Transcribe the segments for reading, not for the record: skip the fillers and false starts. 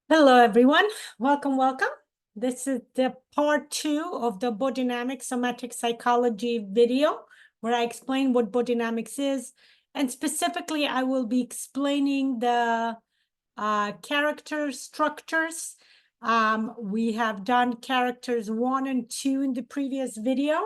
Hello, everyone. Welcome, welcome. This is the part 2 of the Bodynamics Somatic Psychology video, where I explain what Bodynamics is. And specifically, I will be explaining the character structures. We have done characters 1 and 2 in the previous video.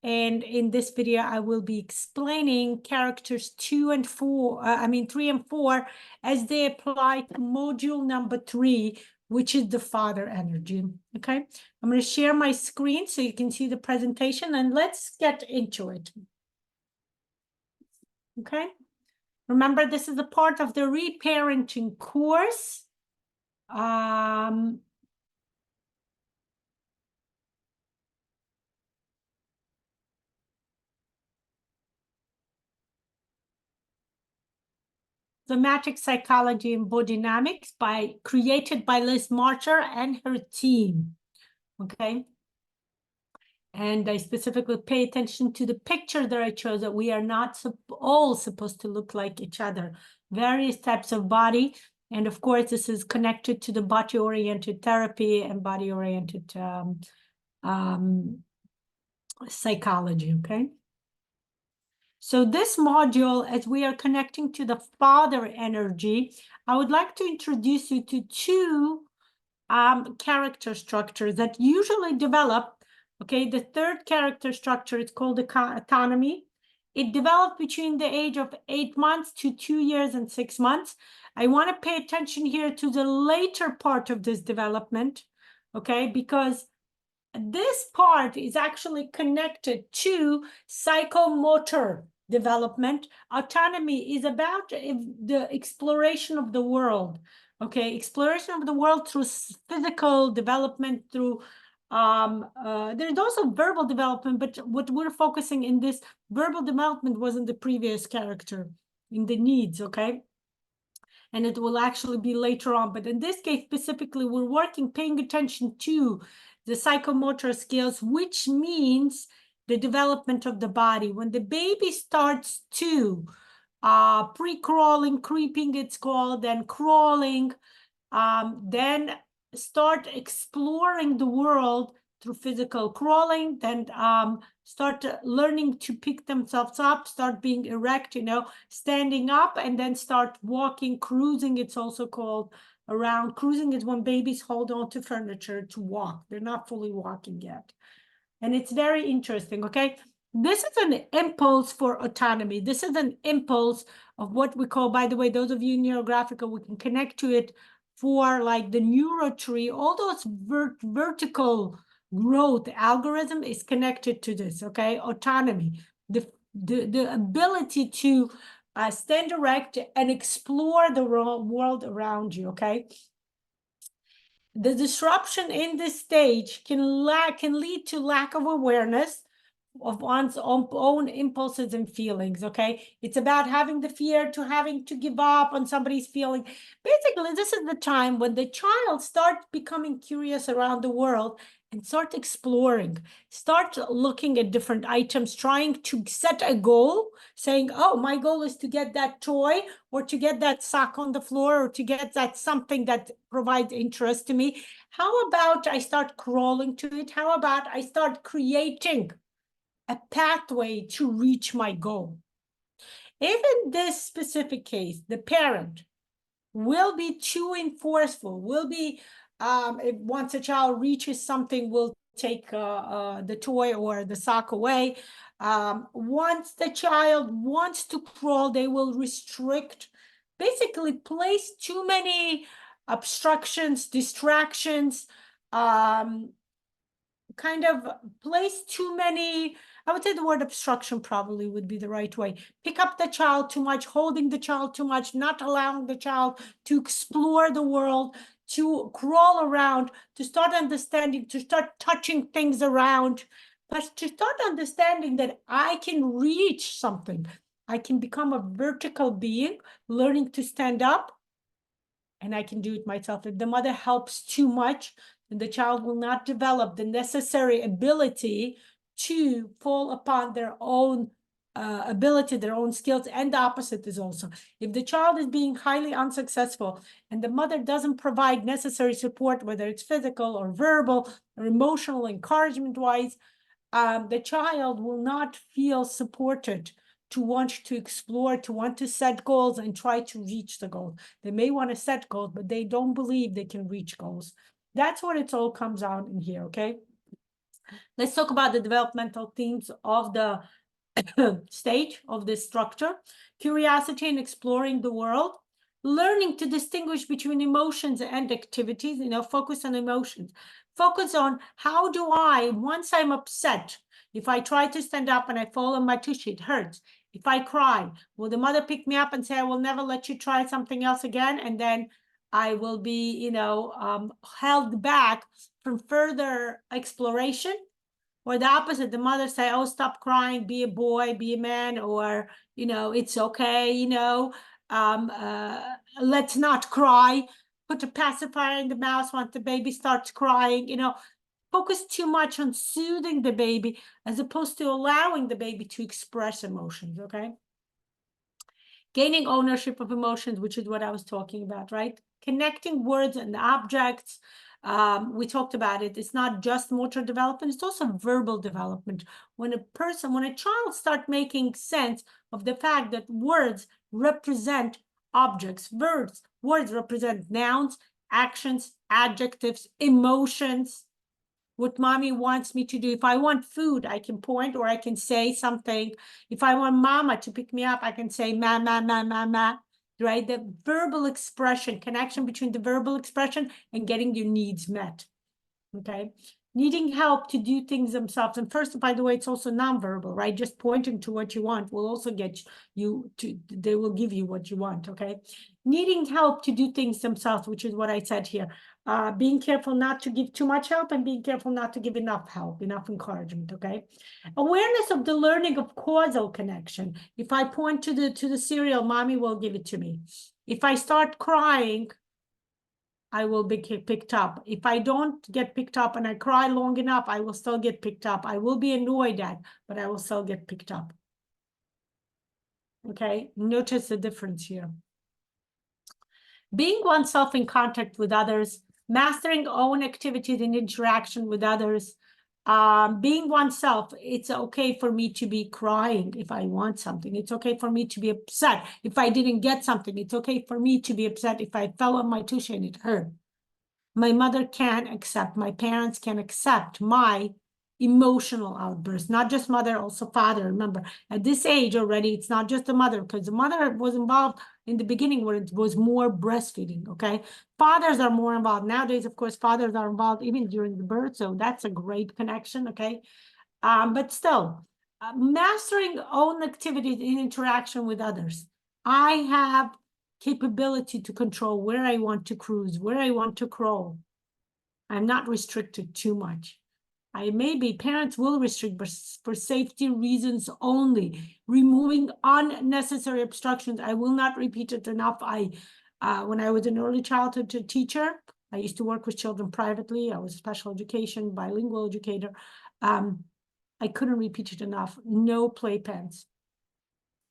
And in this video, I will be explaining characters 3 and 4, as they apply to module number 3, which is the father energy. Okay, I'm going to share my screen so you can see the presentation, and let's get into it. Okay, remember, this is a part of the reparenting course. Somatic Psychology and Bodynamics created by Liz Marcher and her team. Okay. And I specifically pay attention to the picture that I chose, that we are not all supposed to look like each other. Various types of body. And of course, this is connected to the body-oriented therapy and body-oriented psychology, okay? So this module, as we are connecting to the father energy, I would like to introduce you to two character structures that usually develop. Okay, the third character structure is called autonomy. It developed between the age of 8 months to 2 years and 6 months. I want to pay attention here to the later part of this development, okay, because this part is actually connected to psychomotor development. Autonomy is about the exploration of the world. Okay, exploration of the world through physical development, through there's also verbal development, but what we're focusing in this verbal development was in the previous character, in the needs, okay? And it will actually be later on. But in this case, specifically, we're paying attention to the psychomotor skills, which means the development of the body. When the baby starts to pre-crawling, creeping, it's called, then crawling, then start exploring the world through physical crawling, then start learning to pick themselves up, start being erect, standing up, and then start walking, cruising, it's also called. Around cruising is when babies hold on to furniture to walk. They're not fully walking yet. And it's very interesting, okay? This is an impulse for autonomy. This is an impulse of what we call, by the way, those of you in NeuroGraphica, we can connect to it for like the neurotree. All those vertical growth algorithm is connected to this, okay? Autonomy, the ability to stand erect and explore the world around you, okay? The disruption in this stage can lead to lack of awareness of one's own impulses and feelings, okay? It's about having the fear to having to give up on somebody's feeling. Basically, this is the time when the child starts becoming curious around the world and start exploring, start looking at different items, trying to set a goal, saying, oh, my goal is to get that toy or to get that sock on the floor or to get that something that provides interest to me. How about I start crawling to it? How about I start creating a pathway to reach my goal? If in this specific case, the parent will be too enforceful, will be, if once a child reaches something, will take the toy or the sock away. Once the child wants to crawl, they will restrict, basically place too many obstructions, distractions, kind of place too many, I would say the word obstruction probably would be the right way. Pick up the child too much, holding the child too much, not allowing the child to explore the world, to crawl around, to start understanding, to start touching things around, but to start understanding that I can reach something. I can become a vertical being, learning to stand up, and I can do it myself. If the mother helps too much, then the child will not develop the necessary ability to fall upon their own ability, their own skills, and the opposite is also. If the child is being highly unsuccessful and the mother doesn't provide necessary support, whether it's physical or verbal or emotional, encouragement-wise, the child will not feel supported to want to explore, to want to set goals and try to reach the goal. They may want to set goals, but they don't believe they can reach goals. That's what it all comes out in here, okay? Let's talk about the developmental themes of the stage of this structure. Curiosity and exploring the world. Learning to distinguish between emotions and activities, focus on emotions. Focus on how do I, once I'm upset, if I try to stand up and I fall on my tushy, it hurts. If I cry, will the mother pick me up and say, I will never let you try something else again? And then I will be, held back from further exploration. Or the opposite, the mother say, oh, stop crying, be a boy, be a man, or, it's okay, let's not cry. Put a pacifier in the mouth once the baby starts crying, focus too much on soothing the baby as opposed to allowing the baby to express emotions, okay? Gaining ownership of emotions, which is what I was talking about, right? Connecting words and objects. We talked about it. It's not just motor development, it's also verbal development. When a child starts making sense of the fact that words represent objects, words represent nouns, actions, adjectives, emotions, what mommy wants me to do. If I want food, I can point or I can say something. If I want mama to pick me up, I can say ma, ma, ma, ma, ma, right? The verbal expression, connection between the verbal expression and getting your needs met, okay? Needing help to do things themselves. And first, by the way, it's also nonverbal, right? Just pointing to what you want will also get you to, they will give you what you want, okay? Needing help to do things themselves, which is what I said here. Being careful not to give too much help and being careful not to give enough help, enough encouragement, okay? Awareness of the learning of causal connection. If I point to the cereal, mommy will give it to me. If I start crying, I will be picked up. If I don't get picked up and I cry long enough, I will still get picked up. I will be annoyed at, but I will still get picked up. Okay, notice the difference here. Being oneself in contact with others, mastering own activities in interaction with others, being oneself. It's okay for me to be crying if I want something. It's okay for me to be upset if I didn't get something. It's okay for me to be upset if I fell on my tushy and it hurt. My mother can accept, my parents can accept my emotional outbursts, not just mother, also father. Remember, at this age already, it's not just the mother, because the mother was involved in the beginning where it was more breastfeeding, okay? Fathers are more involved. Nowadays, of course, fathers are involved even during the birth, so that's a great connection, okay? But still, mastering own activities in interaction with others. I have capability to control where I want to cruise, where I want to crawl. I'm not restricted too much. Parents will restrict, but for safety reasons only. Removing unnecessary obstructions. I will not repeat it enough. When I was an early childhood teacher, I used to work with children privately. I was a special education, bilingual educator. I couldn't repeat it enough. No playpens.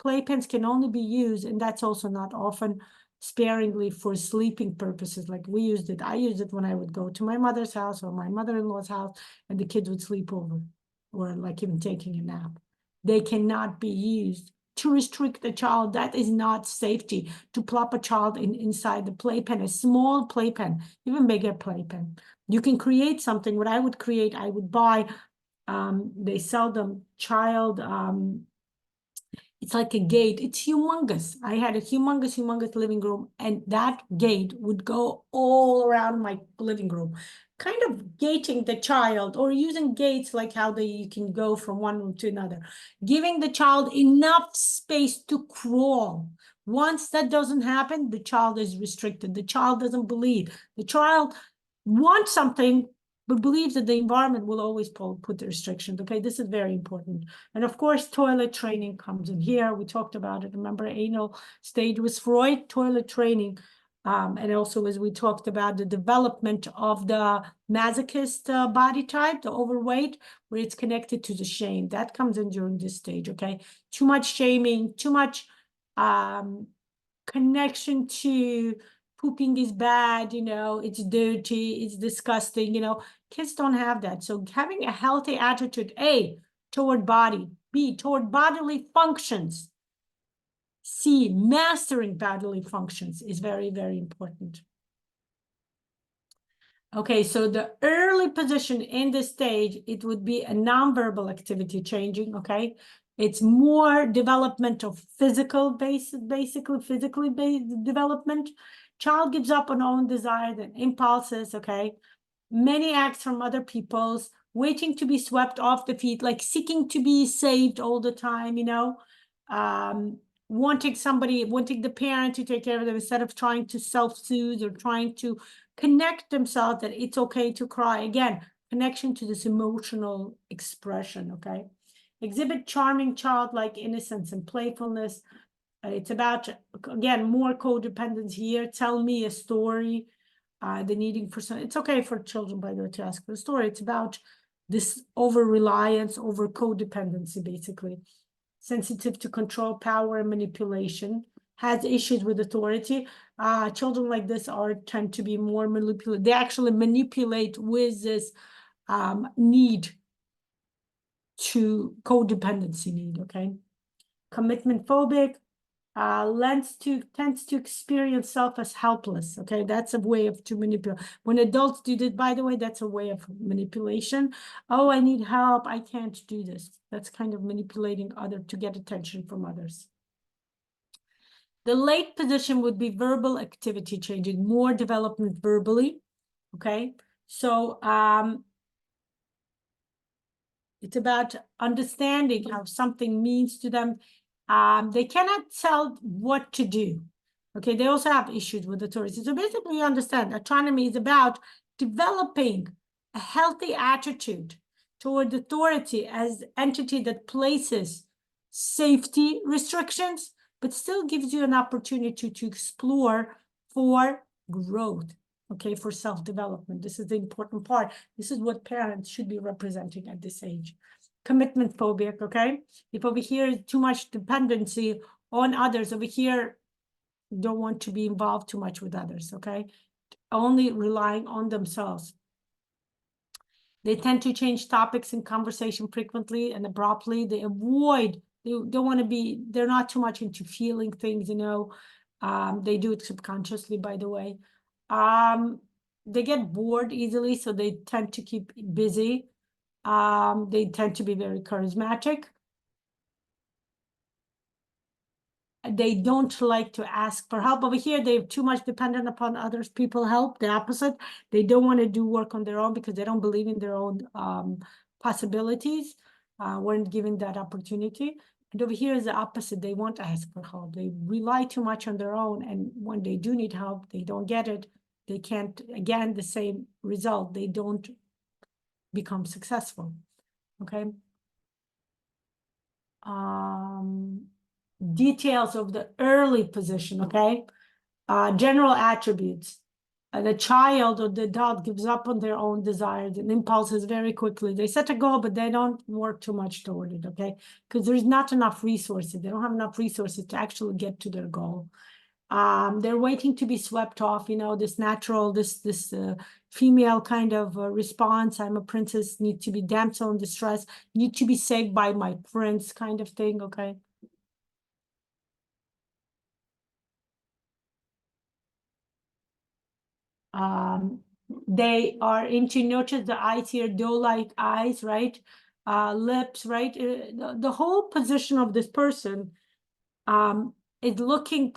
Playpens can only be used, and that's also not often, sparingly for sleeping purposes. Like we used it. I used it when I would go to my mother's house or my mother-in-law's house, and the kids would sleep over, or like even taking a nap. They cannot be used to restrict the child. That is not safety. To plop a child inside the playpen, a small playpen, even bigger playpen. You can create something. What I would create, I would buy. They sell them child. It's like a gate. It's humongous. I had a humongous living room, and that gate would go all around my living room, kind of gating the child, or using gates like how you can go from one room to another, giving the child enough space to crawl. Once that doesn't happen, the child is restricted. The child doesn't believe. The child wants something, but believes that the environment will always put the restrictions. Okay, this is very important. And of course, toilet training comes in here. We talked about it. Remember, anal stage was Freud. Toilet training And also, as we talked about, the development of the masochist body type, the overweight, where it's connected to the shame. That comes in during this stage, okay? Too much shaming, too much connection to pooping is bad, it's dirty, it's disgusting, kids don't have that. So having a healthy attitude, A, toward body, B, toward bodily functions, C, mastering bodily functions is very, very important. Okay, so the early position in this stage, it would be a nonverbal activity changing, okay? It's more development of basically physically based development. Child gives up on own desires and impulses, okay? Many acts from other people's, waiting to be swept off the feet, like seeking to be saved all the time, wanting the parent to take care of them instead of trying to self-soothe or trying to connect themselves that it's okay to cry. Again, connection to this emotional expression, okay? Exhibit charming childlike innocence and playfulness. It's about, again, more codependence here. Tell me a story. The needing for some, it's okay for children, by the way, to ask for a story. It's about this over-reliance, over codependency, basically. Sensitive to control, power, and manipulation, has issues with authority. Children like this tend to be more manipulative. They actually manipulate with this need to codependency need, okay? Commitment phobic, tends to experience self as helpless, okay? That's a way to manipulate. When adults do that, by the way, that's a way of manipulation. Oh, I need help, I can't do this. That's kind of manipulating to get attention from others. The late position would be verbal activity changing, more development verbally, okay? So it's about understanding how something means to them. They cannot tell what to do. Okay, they also have issues with authority. So basically, you understand, autonomy is about developing a healthy attitude toward authority as entity that places safety restrictions, but still gives you an opportunity to explore for growth, okay, for self-development. This is the important part. This is what parents should be representing at this age. Commitment phobic, okay? If over here is too much dependency on others, over here, don't want to be involved too much with others, okay? Only relying on themselves. They tend to change topics in conversation frequently and abruptly. They don't want to be, they're not too much into feeling things, They do it subconsciously, by the way. They get bored easily, so they tend to keep busy. They tend to be very charismatic. They don't like to ask for help. Over here, they're too much dependent upon others people help, the opposite. They don't want to do work on their own because they don't believe in their own possibilities, weren't given that opportunity. And over here is the opposite. They won't ask for help. They rely too much on their own. And when they do need help, they don't get it. They can't, again, the same result. They don't become successful, okay? Details of the early position, okay? General attributes. The child or the adult gives up on their own desires and impulses very quickly. They set a goal, but they don't work too much toward it, okay? Because there's not enough resources. They don't have enough resources to actually get to their goal. They're waiting to be swept off, this natural, this female kind of response. I'm a princess, need to be damsel in distress, need to be saved by my prince kind of thing, okay? They are into notice the eyes here, doe-like eyes, right? Lips, right? The whole position of this person is looking,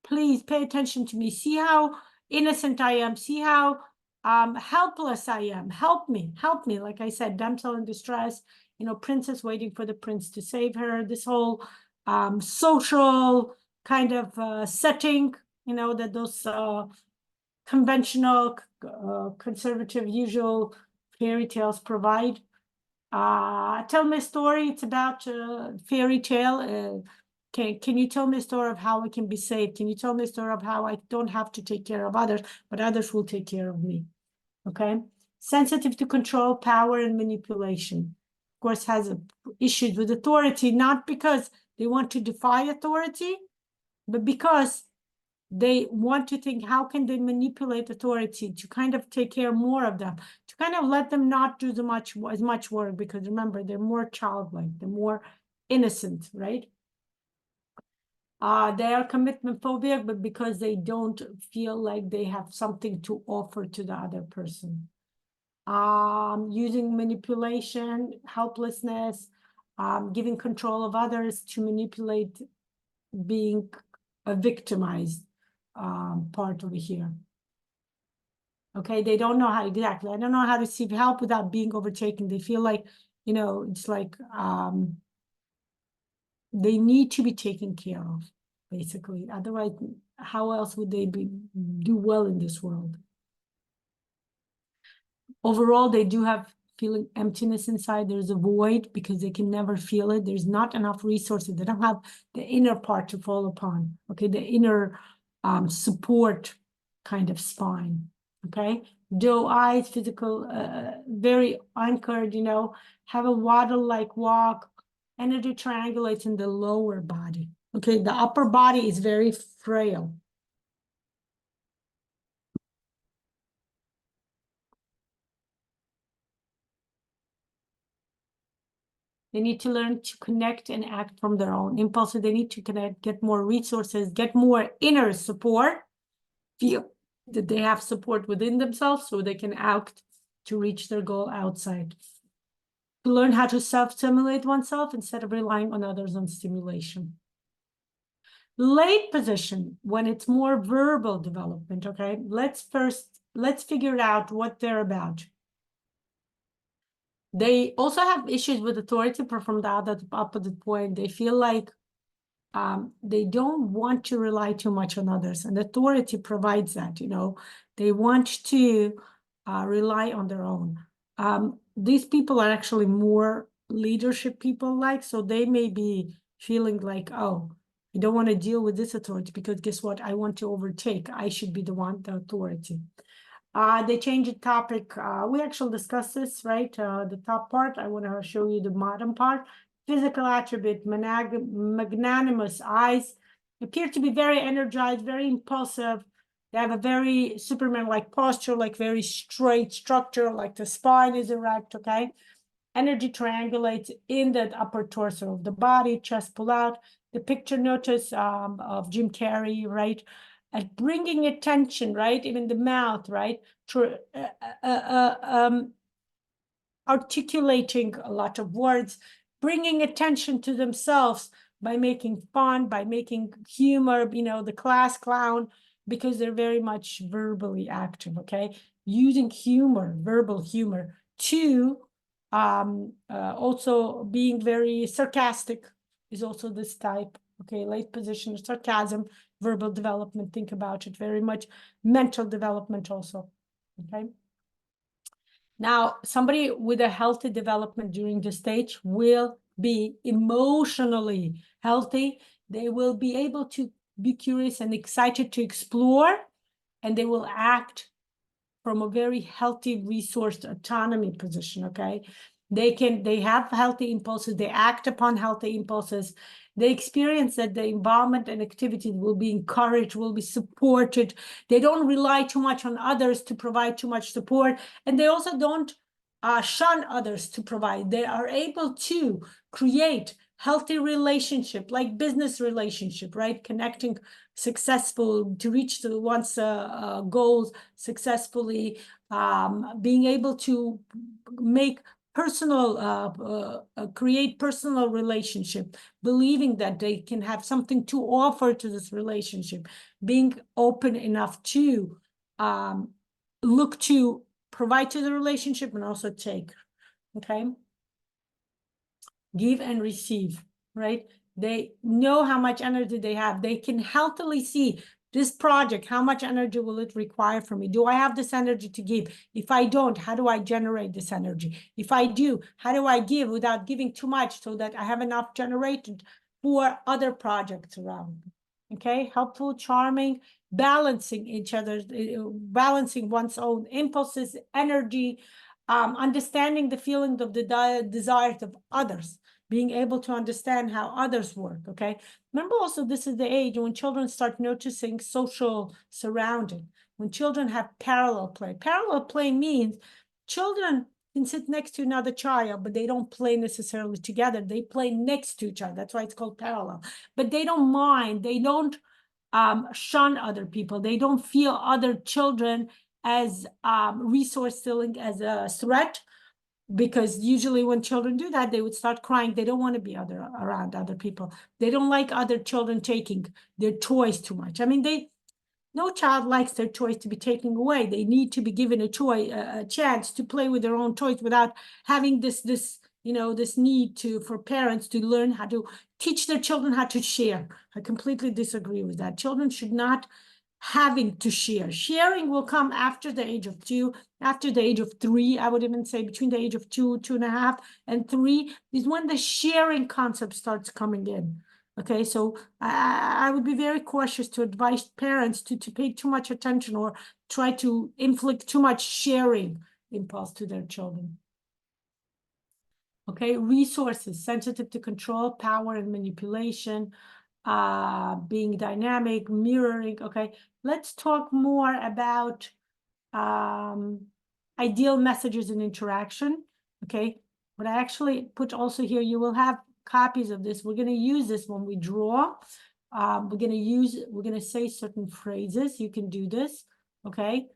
please pay attention to me. See how innocent I am. See how helpless I am. Help me, like I said, damsel in distress, princess waiting for the prince to save her. This whole social kind of setting, that those conventional, conservative, usual fairy tales provide. Tell me a story. It's about a fairy tale. Can you tell me a story of how I can be saved? Can you tell me a story of how I don't have to take care of others, but others will take care of me? Okay. Sensitive to control, power, and manipulation. Of course, has issues with authority, not because they want to defy authority, but because they want to think, how can they manipulate authority to kind of take care more of them, to kind of let them not do as much work, because remember, they're more childlike, they're more innocent, right? They are commitment phobic, but because they don't feel like they have something to offer to the other person. Using manipulation, helplessness, giving control of others to manipulate, being a victimized part over here. Okay, they don't know how exactly. I don't know how to seek help without being overtaken. They feel like, you know, it's like they need to be taken care of, basically. Otherwise, how else would they do well in this world? Overall, they do have feeling emptiness inside. There's a void because they can never feel it. There's not enough resources. They don't have the inner part to fall upon. Okay, the inner support kind of spine. Okay, doe eyes, physical, very anchored. You know, have a waddle-like walk. Energy triangulates in the lower body. Okay, the upper body is very frail. They need to learn to connect and act from their own impulses. They need to connect, get more resources, get more inner support, feel that they have support within themselves so they can act to reach their goal outside. To learn how to self-stimulate oneself instead of relying on others on stimulation. Late position, when it's more verbal development, okay? Let's figure out what they're about. They also have issues with authority, but from the other opposite point, they feel like they don't want to rely too much on others, and authority provides that. You know, they want to rely on their own. These people are actually more leadership people, like, so they may be feeling like, oh, I don't want to deal with this authority because guess what? I want to overtake. I should be the authority. They changed the topic. We actually discussed this, right? The top part, I want to show you the bottom part. Physical attribute, magnanimous eyes, appear to be very energized, very impulsive. They have a very Superman-like posture, like very straight structure, like the spine is erect, okay? Energy triangulates in the upper torso of the body, chest pull out. The picture notice of Jim Carrey, right? At bringing attention, right? Even the mouth, right? Articulating a lot of words, bringing attention to themselves by making fun, by making humor, you know, the class clown, because they're very much verbally active, okay? Using humor, verbal humor, to also being very sarcastic is also this type. Okay, late position, sarcasm, verbal development, think about it, very much mental development also, okay? Now, somebody with a healthy development during this stage will be emotionally healthy. They will be able to be curious and excited to explore, and they will act from a very healthy resourced autonomy position, okay? They have healthy impulses, they act upon healthy impulses, they experience that the environment and activities will be encouraged, will be supported. They don't rely too much on others to provide too much support, and they also don't shun others to provide. They are able to create healthy relationship, like business relationship, right? Connecting successful to reach the one's goals successfully, being able to make personal, create personal relationship, believing that they can have something to offer to this relationship, being open enough to look to provide to the relationship and also take, okay? Give and receive, right? They know how much energy they have. They can healthily see this project, how much energy will it require from me? Do I have this energy to give? If I don't, how do I generate this energy? If I do, how do I give without giving too much so that I have enough generated for other projects around. Okay, helpful, charming, balancing each other's, balancing one's own impulses, energy, understanding the feelings of the desires of others, being able to understand how others work. Okay, remember also this is the age when children start noticing social surrounding, when children have parallel play. Parallel play means children can sit next to another child, but they don't play necessarily together. They play next to each other. That's why it's called parallel. But they don't mind. They don't shun other people. They don't feel other children as resource stealing, as a threat, because usually when children do that, they would start crying. They don't want to be around other people. They don't like other children taking their toys too much. I mean, no child likes their toys to be taken away. They need to be given a chance to play with their own toys without having this need for parents to learn how to teach their children how to share. I completely disagree with that. Children should not having to share. Sharing will come after the age of 2, after the age of 3. I would even say between the age of 2, 2.5, and 3 is when the sharing concept starts coming in. Okay, so I would be very cautious to advise parents to pay too much attention or try to inflict too much sharing impulse to their children. Okay, resources, sensitive to control, power, and manipulation, being dynamic, mirroring. Okay, let's talk more about ideal messages and interaction. Okay, but I actually put also here, you will have copies of this. We're going to use this when we draw. We're going to say certain phrases. You can do this. Okay.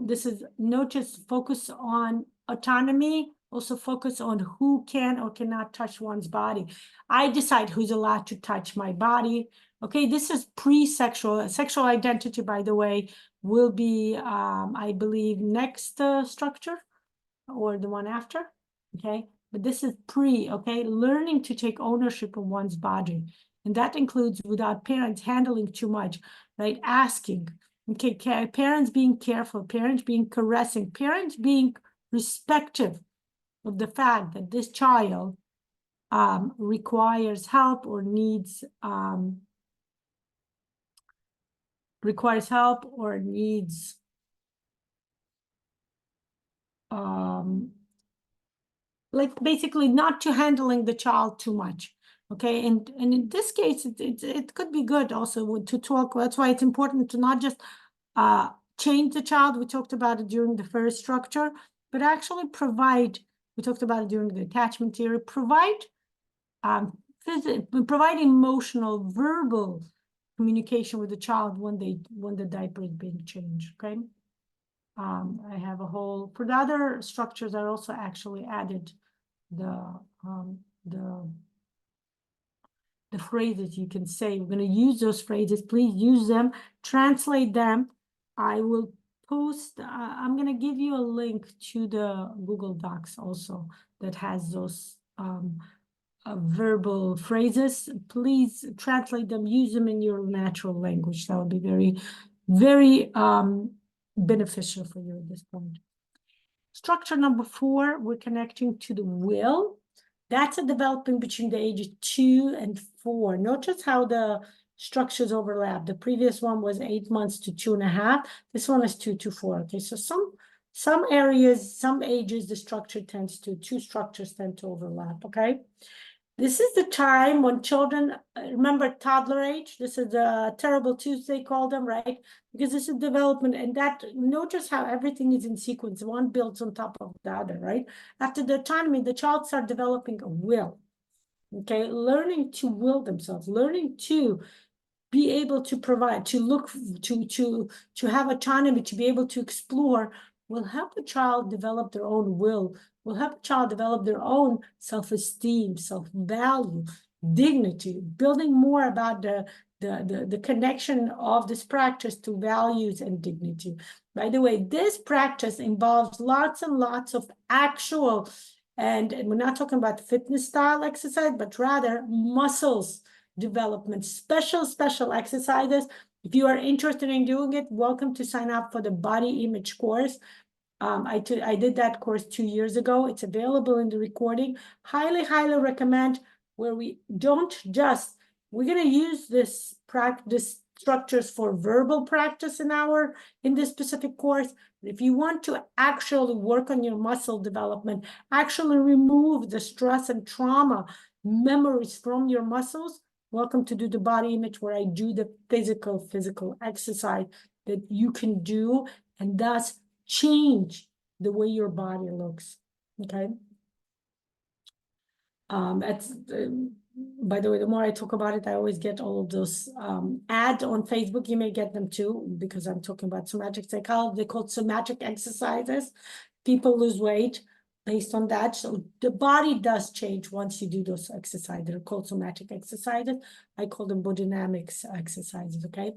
This is notice, focus on autonomy, also focus on who can or cannot touch one's body. I decide who's allowed to touch my body. Okay, this is pre-sexual. Sexual identity, by the way, will be, I believe, next structure or the one after. Okay, but this is okay, learning to take ownership of one's body. And that includes without parents handling too much, right? Asking, okay, parents being careful, parents being caressing, parents being respectful of the fact that this child requires help or needs like basically not to handling the child too much. Okay, and in this case, it could be good also to talk. That's why it's important to not just change the child. We talked about it during the first structure, but actually provide. We talked about it during the attachment theory. Provide emotional, verbal communication with the child when the diaper is being changed. Okay. I have a whole, for the other structures, I also actually added the phrases you can say. We're going to use those phrases. Please use them, translate them. I will post, I'm going to give you a link to the Google Docs also that has those verbal phrases. Please translate them, use them in your natural language. That would be very, very beneficial for you at this point. Structure number 4, we're connecting to the will. That's a developing between the ages 2 and 4. Notice how the structures overlap. The previous one was 8 months to 2.5. This one is 2 to 4. Okay, so some areas, some ages, the structure tends to, 2 structures tend to overlap. Okay. This is the time when children, remember toddler age, this is the terrible twos they call them, right? Because this is development, and that, notice how everything is in sequence. One builds on top of the other, right? After the autonomy, the child starts developing a will, okay? Learning to will themselves, learning to be able to provide, to look, to have autonomy, to be able to explore, will help a child develop their own will help a child develop their own self-esteem, self-value, dignity, building more about the connection of this practice to values and dignity. By the way, this practice involves lots and lots of actual, and we're not talking about fitness style exercise, but rather muscles development, special exercises. If you are interested in doing it, welcome to sign up for the body image course. I did that course 2 years ago. It's available in the recording. Highly recommend. where we don't just, we're going to use this practice structures for verbal practice in this specific course. If you want to actually work on your muscle development, actually remove the stress and trauma memories from your muscles, welcome to Do the Body Image, where I do the physical exercise that you can do and thus change the way your body looks. Okay. By the way, the more I talk about it, I always get all of those ads on Facebook. You may get them too, because I'm talking about somatic psychology. They're called somatic exercises. People lose weight based on that. So the body does change once you do those exercises. They're called somatic exercises. I call them Bodynamics exercises, okay?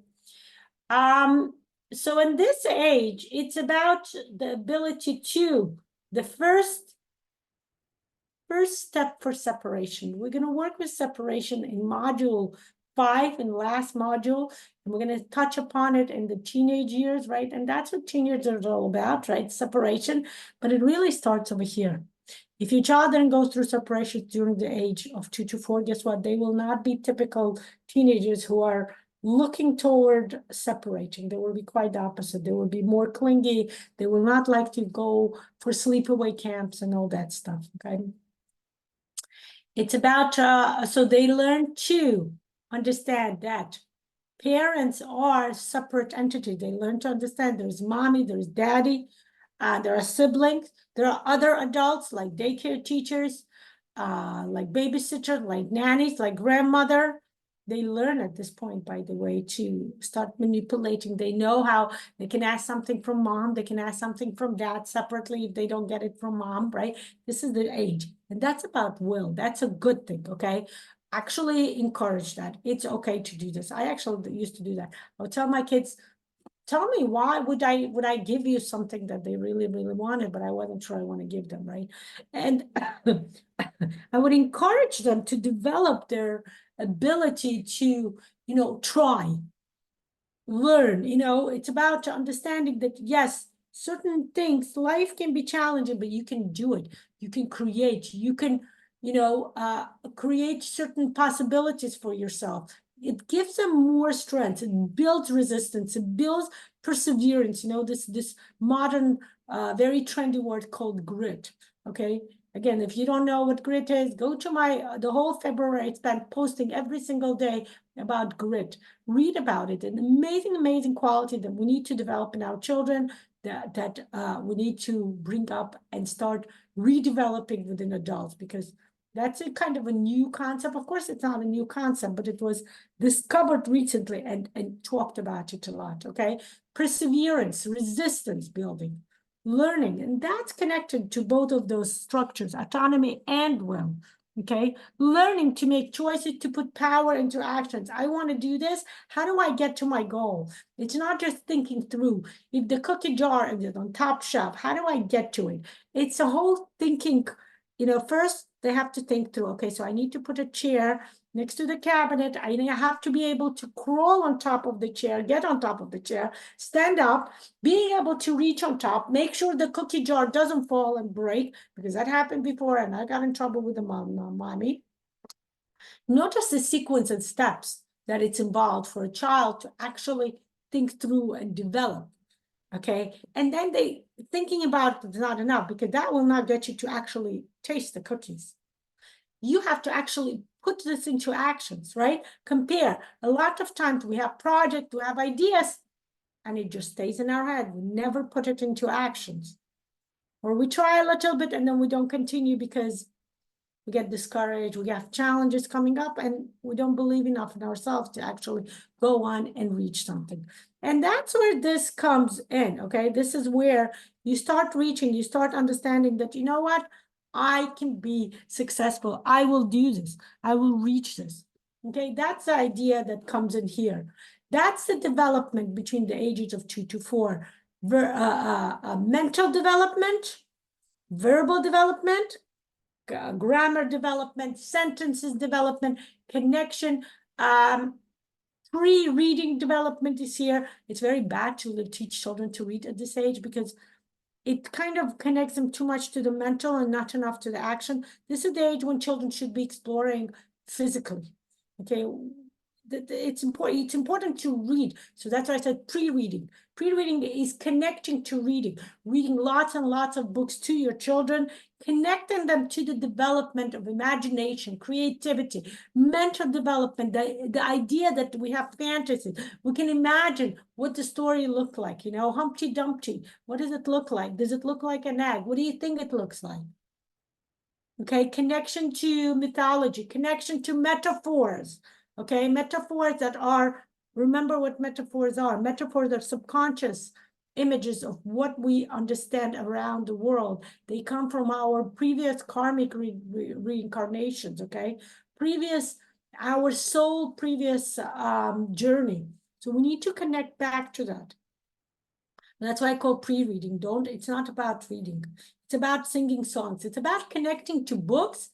So in this age, it's about the ability to, the first step for separation. We're going to work with separation in module 5, in last module, and we're going to touch upon it in the teenage years, right? And that's what teenagers are all about, right? Separation, but it really starts over here. If your child then goes through separation during the age of 2 to 4, guess what? They will not be typical teenagers who are looking toward separating. They will be quite the opposite. They will be more clingy. They will not like to go for sleepaway camps and all that stuff, okay? It's about, so they learn to understand that parents are separate entities. They learn to understand there's mommy, there's daddy, there are siblings, there are other adults like daycare teachers, like babysitters, like nannies, like grandmother. They learn at this point, by the way, to start manipulating. They know how they can ask something from mom, they can ask something from dad separately if they don't get it from mom, right? This is the age. And that's about will. That's a good thing, okay? Actually encourage that. It's okay to do this. I actually used to do that. I would tell my kids, tell me why would I give you something that they really, really wanted, but I wasn't sure I want to give them, right? And I would encourage them to develop their ability to, try, learn, it's about understanding that, yes, certain things, life can be challenging, but you can do it. You can create, you can, create certain possibilities for yourself. It gives them more strength. It builds resistance. It builds perseverance. This modern, very trendy word called grit. Okay. Again, if you don't know what grit is, go to my, the whole February I spent posting every single day about grit. Read about it. An amazing quality that we need to develop in our children, that we need to bring up and start redeveloping within adults, because that's a kind of a new concept. Of course, it's not a new concept, but it was discovered recently and talked about it a lot, okay? Perseverance, resistance building, learning, and that's connected to both of those structures, autonomy and will, okay? Learning to make choices, to put power into actions. I want to do this. How do I get to my goal? It's not just thinking through. If the cookie jar is on top shelf, how do I get to it? It's a whole thinking, first they have to think through, okay, so I need to put a chair next to the cabinet. I have to be able to crawl on top of the chair, get on top of the chair, stand up, being able to reach on top, make sure the cookie jar doesn't fall and break, because that happened before and I got in trouble with the mommy. Notice the sequence and steps that it's involved for a child to actually think through and develop. Okay, and then thinking about it is not enough, because that will not get you to actually taste the cookies. You have to actually put this into actions, right? Compare. A lot of times we have projects, we have ideas, and it just stays in our head. We never put it into actions. Or we try a little bit and then we don't continue because we get discouraged, we have challenges coming up, and we don't believe enough in ourselves to actually go on and reach something. And that's where this comes in, okay? This is where you start reaching, you start understanding that, you know what? I can be successful. I will do this. I will reach this. Okay, that's the idea that comes in here. That's the development between the ages of 2 to 4. Mental development, verbal development, grammar development, sentences development, connection, pre-reading development is here. It's very bad to teach children to read at this age, because it kind of connects them too much to the mental and not enough to the action. This is the age when children should be exploring physically, okay? It's important to read. So that's why I said pre-reading. Pre-reading is connecting to reading lots and lots of books to your children, connecting them to the development of imagination, creativity, mental development, the idea that we have fantasies. We can imagine what the story looked like, you know, Humpty Dumpty. What does it look like? Does it look like an egg? What do you think it looks like? Okay, connection to mythology, connection to metaphors. Okay, metaphors that are, remember what metaphors are. Metaphors are subconscious images of what we understand around the world. They come from our previous karmic reincarnations, okay? Our soul previous journey. So we need to connect back to that. And that's why I call pre-reading. It's not about reading. It's about singing songs. It's about connecting to books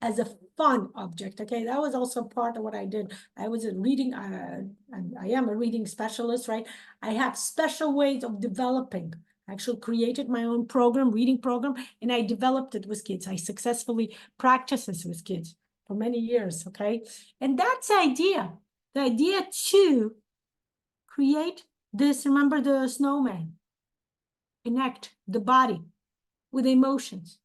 as a fun object. Okay, that was also part of what I did. I was a reading, and I am a reading specialist, right? I have special ways of developing. I actually created my own program, reading program, and I developed it with kids. I successfully practiced this with kids for many years, okay? And that's the idea to create this, remember the snowman, connect the body with emotions,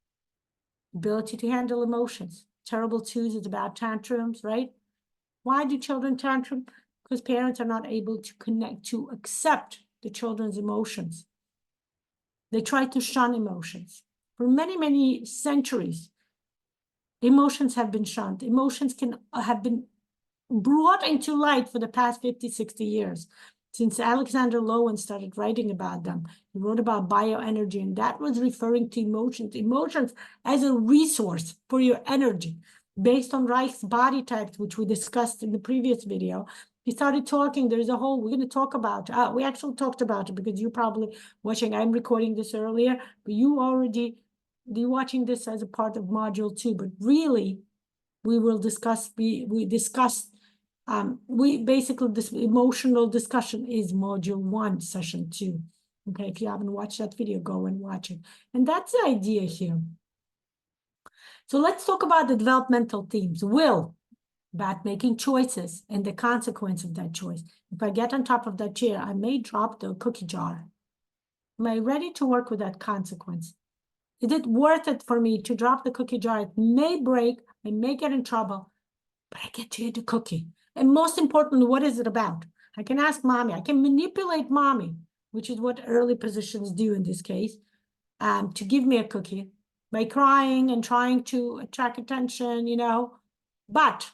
ability to handle emotions. Terrible twos is about tantrums, right? Why do children tantrum? Because parents are not able to connect, to accept the children's emotions. They try to shun emotions. For many, many centuries, emotions have been shunned. Emotions have been brought into light for the past 50, 60 years. Since Alexander Lowen started writing about them, he wrote about bioenergy, and that was referring to emotions as a resource for your energy. Based on Reich's body types, which we discussed in the previous video, he started talking, we're going to talk about, we actually talked about it because you're probably watching, I'm recording this earlier, but you're watching this as a part of module 2, but really, we discussed, basically, this emotional discussion is module 1, session 2. Okay, if you haven't watched that video, go and watch it. And that's the idea here. So let's talk about the developmental themes. Will, about making choices and the consequence of that choice. If I get on top of that chair, I may drop the cookie jar. Am I ready to work with that consequence? Is it worth it for me to drop the cookie jar? It may break, I may get in trouble, but I get to eat the cookie. And most importantly, what is it about? I can ask mommy, I can manipulate mommy, which is what early positions do in this case, to give me a cookie by crying and trying to attract attention, you know. But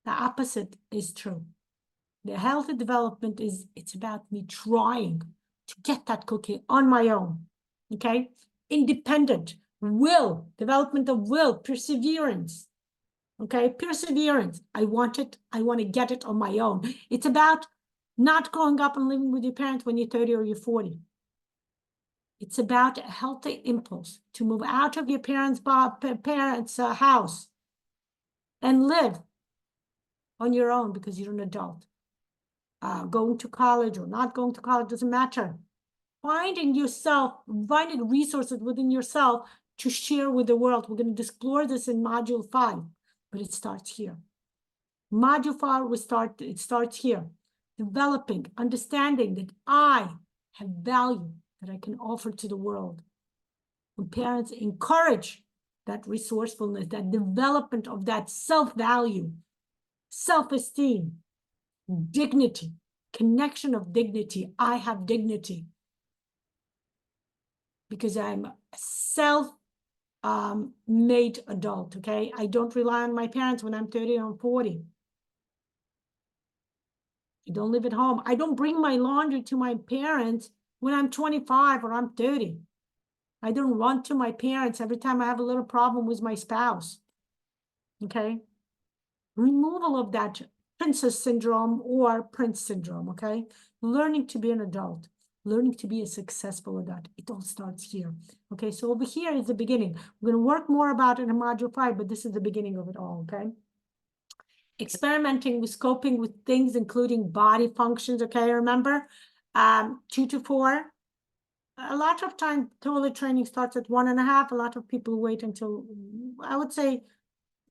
the opposite is true. The healthy development it's about me trying to get that cookie on my own, okay? Independent, will, development of will, perseverance. Okay, perseverance. I want it. I want to get it on my own. It's about not growing up and living with your parents when you're 30 or you're 40. It's about a healthy impulse to move out of your parents' house and live on your own because you're an adult. Going to college or not going to college doesn't matter. Finding yourself, finding resources within yourself to share with the world. We're going to explore this in module 5, but it starts here. Module 5, it starts here. Developing, understanding that I have value that I can offer to the world. When parents encourage that resourcefulness, that development of that self-value, self-esteem, dignity, connection of dignity. I have dignity because I'm a self-made adult, okay? I don't rely on my parents when I'm 30 or 40. I don't live at home. I don't bring my laundry to my parents when I'm 25 or I'm 30. I don't run to my parents every time I have a little problem with my spouse, okay? Removal of that princess syndrome or prince syndrome, okay? Learning to be an adult, learning to be a successful adult. It all starts here, okay? So over here is the beginning. We're going to work more about it in module 5, but this is the beginning of it all, okay? Experimenting with scoping with things, including body functions, okay? Remember, 2 to 4. A lot of time, toilet training starts at 1.5. A lot of people wait until, I would say,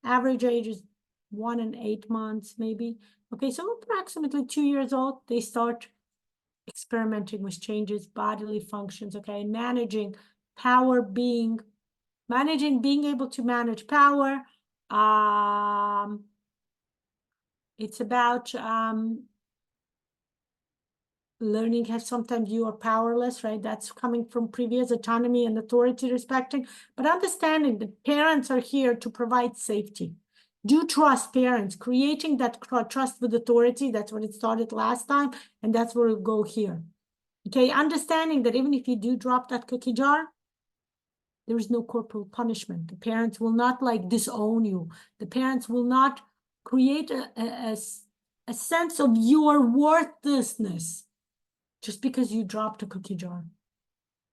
Average age is 1 and 8 months, maybe. Okay, so approximately 2 years old, they start experimenting with changes, bodily functions, okay, managing power, being able to manage power. It's about learning how sometimes you are powerless, right? That's coming from previous autonomy and authority respecting, but understanding that parents are here to provide safety. Do trust parents, creating that trust with authority. That's what it started last time, and that's where we'll go here. Okay, understanding that even if you do drop that cookie jar, there is no corporal punishment. The parents will not like disown you. The parents will not create a sense of your worthlessness just because you dropped a cookie jar.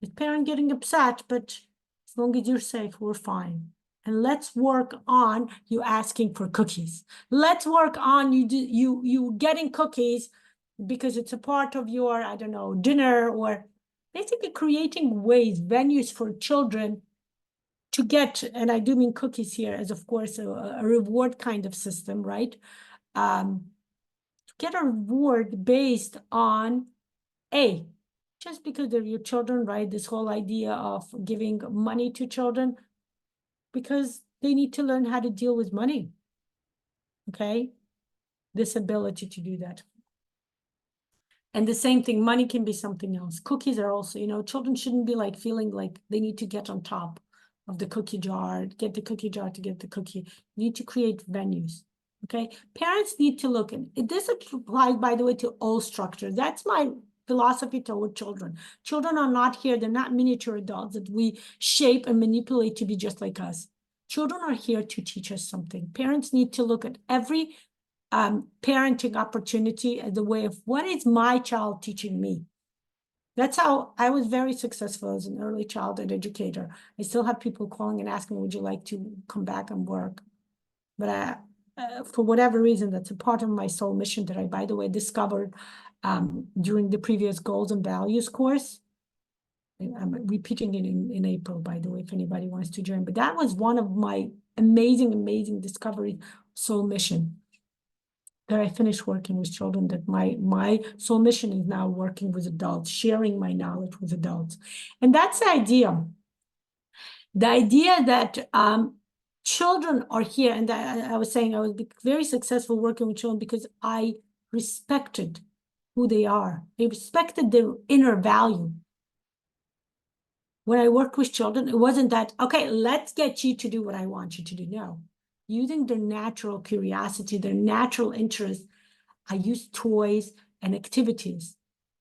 The parent getting upset, but as long as you're safe, we're fine. And let's work on you asking for cookies. Let's work on you getting cookies because it's a part of your, I don't know, dinner, or basically creating ways, venues for children to get, and I do mean cookies here as, of course, a reward kind of system, right? To get a reward based on just because they're your children, right? This whole idea of giving money to children because they need to learn how to deal with money, okay? This ability to do that. And the same thing, money can be something else. Cookies are also, children shouldn't be like feeling like they need to get on top of the cookie jar, get the cookie jar to get the cookie. You need to create venues, okay? Parents need to look, and this applies, by the way, to all structures. That's my philosophy toward children. Children are not here. They're not miniature adults that we shape and manipulate to be just like us. Children are here to teach us something. Parents need to look at every parenting opportunity as a way of what is my child teaching me. That's how I was very successful as an early childhood educator. I still have people calling and asking, would you like to come back and work? But for whatever reason, that's a part of my soul mission that I, by the way, discovered during the previous goals and values course. I'm repeating it in April, by the way, if anybody wants to join. But that was one of my amazing discovery soul mission. That I finished working with children, that my soul mission is now working with adults, sharing my knowledge with adults. And that's the idea. The idea that children are here, and I was saying I was very successful working with children because I respected who they are. I respected their inner value. When I worked with children, it wasn't that, okay, let's get you to do what I want you to do. No, using their natural curiosity, their natural interest, I used toys and activities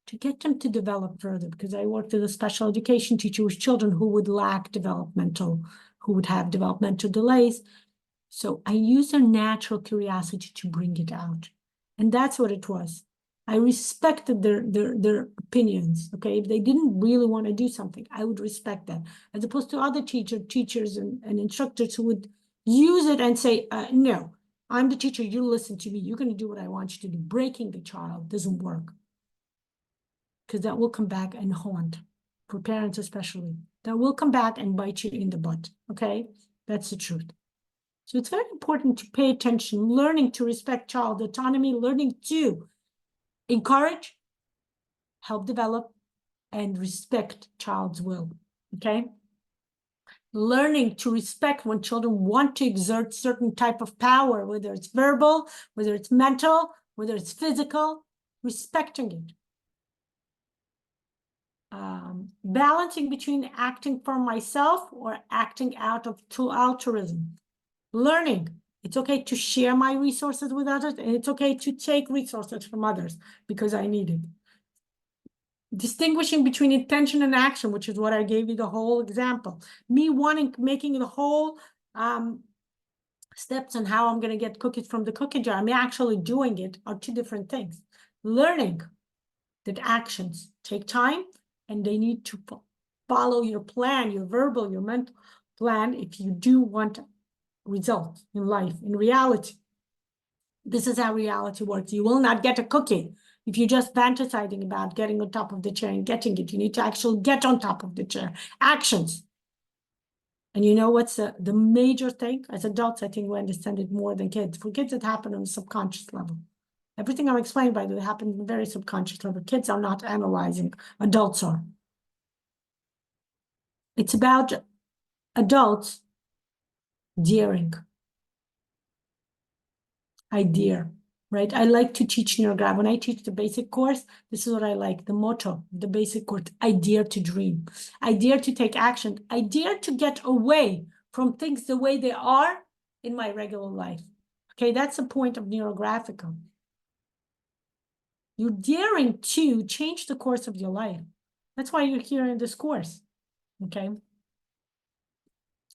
to get them to develop further, because I worked as a special education teacher with children who would lack who would have developmental delays. So I used their natural curiosity to bring it out. And that's what it was. I respected their opinions, okay? If they didn't really want to do something, I would respect that, as opposed to other teachers and instructors who would use it and say, no, I'm the teacher, you listen to me, you're going to do what I want you to do. Breaking the child doesn't work, because that will come back and haunt, for parents especially. That will come back and bite you in the butt, okay? That's the truth. So it's very important to pay attention, learning to respect child autonomy, learning to encourage, help develop, and respect child's will, okay? Learning to respect when children want to exert certain type of power, whether it's verbal, whether it's mental, whether it's physical, respecting it. Balancing between acting for myself or acting out of altruism. Learning, it's okay to share my resources with others, and it's okay to take resources from others because I need it. Distinguishing between intention and action, which is what I gave you the whole example. Me making the whole steps on how I'm going to get cookies from the cookie jar, me actually doing it, are two different things. Learning that actions take time, and they need to follow your plan, your verbal, your mental plan, if you do want results in life, in reality. This is how reality works. You will not get a cookie if you're just fantasizing about getting on top of the chair and getting it. You need to actually get on top of the chair. Actions. And you know what's the major thing? As adults, I think we understand it more than kids. For kids, it happened on a subconscious level. Everything I'm explaining, by the way, happened on a very subconscious level. Kids are not analyzing, adults are. It's about adults daring. I dare, right? I like to teach NeuroGraph. When I teach the basic course, this is what I like, the motto, the basic course, I dare to dream. I dare to take action. I dare to get away from things the way they are in my regular life. Okay, that's the point of NeuroGraphica. You're daring to change the course of your life. That's why you're here in this course, okay?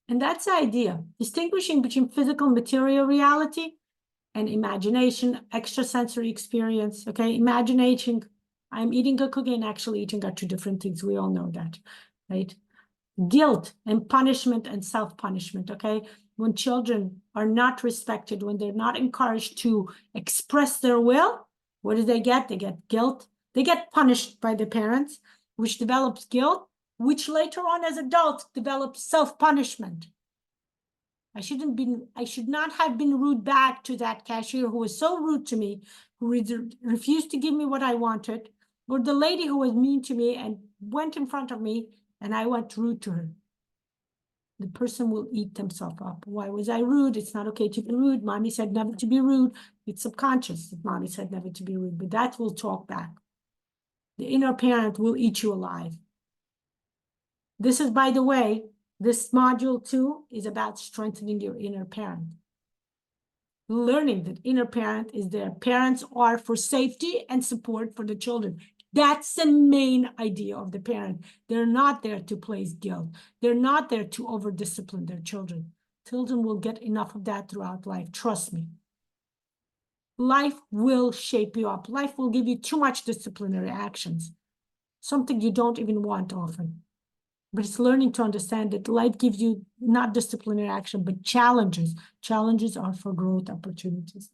And that's the idea, distinguishing between physical material reality and imagination, extrasensory experience, okay? Imagination, I'm eating a cookie and actually eating are two different things. We all know that, right? Guilt and punishment and self-punishment, okay? When children are not respected, when they're not encouraged to express their will, what do they get? They get guilt. They get punished by the parents, which develops guilt, which later on as adults develops self-punishment. I should not have been rude back to that cashier who was so rude to me, who refused to give me what I wanted, or the lady who was mean to me and went in front of me and I went rude to her. The person will eat themselves up. Why was I rude? It's not okay to be rude. Mommy said never to be rude. It's subconscious that mommy said never to be rude, but that will talk back. The inner parent will eat you alive. This is, by the way, this module 2 is about strengthening your inner parent. Learning that inner parent is there. Parents are for safety and support for the children. That's the main idea of the parent. They're not there to place guilt. They're not there to over-discipline their children. Children will get enough of that throughout life. Trust me. Life will shape you up. Life will give you too much disciplinary actions, something you don't even want often. But it's learning to understand that life gives you not disciplinary action, but challenges. Challenges are for growth opportunities.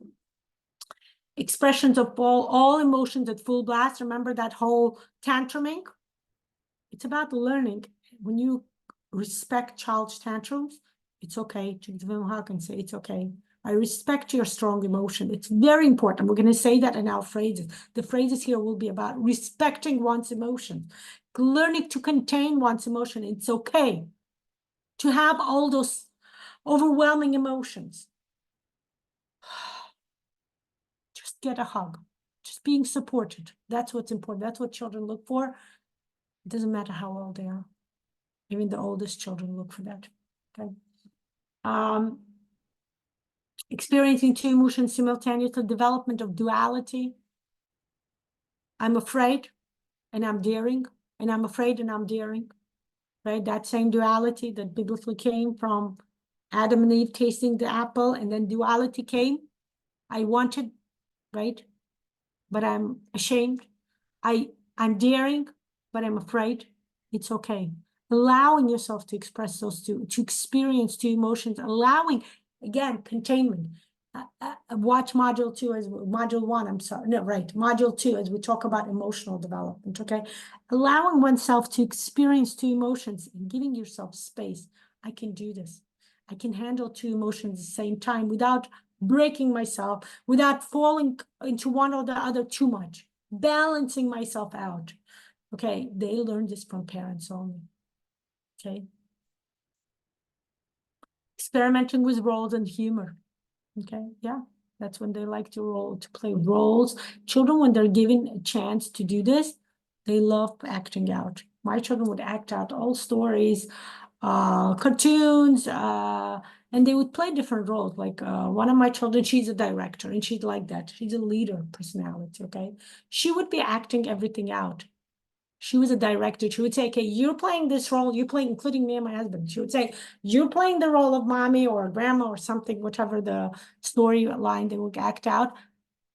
Expressions of all emotions at full blast. Remember that whole tantruming? It's about learning. When you respect child's tantrums, it's okay to give them a hug and say, it's okay. I respect your strong emotion. It's very important. We're going to say that in our phrases. The phrases here will be about respecting one's emotions, learning to contain one's emotion. It's okay to have all those overwhelming emotions. Just get a hug. Just being supported. That's what's important. That's what children look for. It doesn't matter how old they are. Even the oldest children look for that. Okay. Experiencing two emotions simultaneously, development of duality. I'm afraid and I'm daring, and I'm afraid and I'm daring, right? That same duality that biblically came from Adam and Eve tasting the apple, and then duality came. I wanted, right? But I'm ashamed. I'm daring, but I'm afraid. It's okay. Allowing yourself to express those two, to experience two emotions, allowing, again, containment. Watch module 2 as module 1, I'm sorry, no, right, module 2 as we talk about emotional development, okay? Allowing oneself to experience two emotions and giving yourself space. I can do this. I can handle two emotions at the same time without breaking myself, without falling into one or the other too much, balancing myself out. Okay, they learn this from parents only. Okay. Experimenting with roles and humor. Okay, yeah, that's when they like to play roles. Children, when they're given a chance to do this, they love acting out. My children would act out all stories, cartoons, and they would play different roles. Like one of my children, she's a director, and she's like that. She's a leader personality, okay? She would be acting everything out. She was a director. She would say, okay, you're playing this role, you're playing, including me and my husband. She would say, you're playing the role of mommy or grandma or something, whatever the storyline they would act out.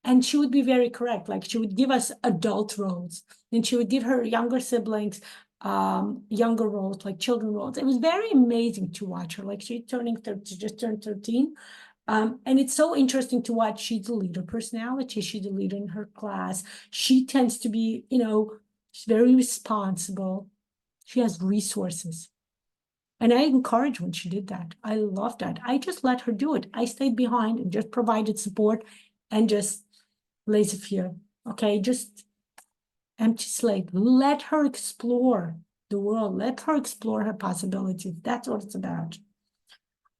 And she would be very correct. Like she would give us adult roles, and she would give her younger siblings younger roles, like children roles. It was very amazing to watch her. Like she just turned 13. And it's so interesting to watch. She's a leader personality. She's a leader in her class. She tends to be, she's very responsible. She has resources. And I encouraged when she did that. I loved that. I just let her do it. I stayed behind and just provided support and just laissez-faire. Okay, just empty slate. Let her explore the world. Let her explore her possibilities. That's what it's about.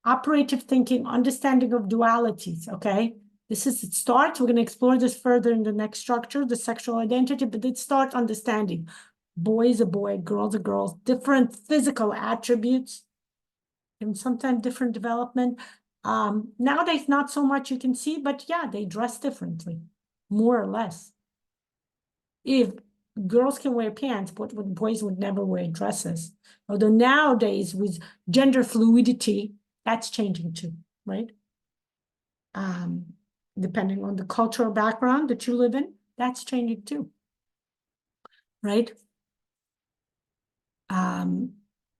Operative thinking, understanding of dualities. Okay, this is it starts. We're going to explore this further in the next structure, the sexual identity, but it starts understanding. Boy is a boy, girl's a girl, different physical attributes, and sometimes different development. Nowadays, not so much you can see, but yeah, they dress differently, more or less. If girls can wear pants, but boys would never wear dresses. Although nowadays, with gender fluidity, that's changing too, right? Depending on the cultural background that you live in, that's changing too, right?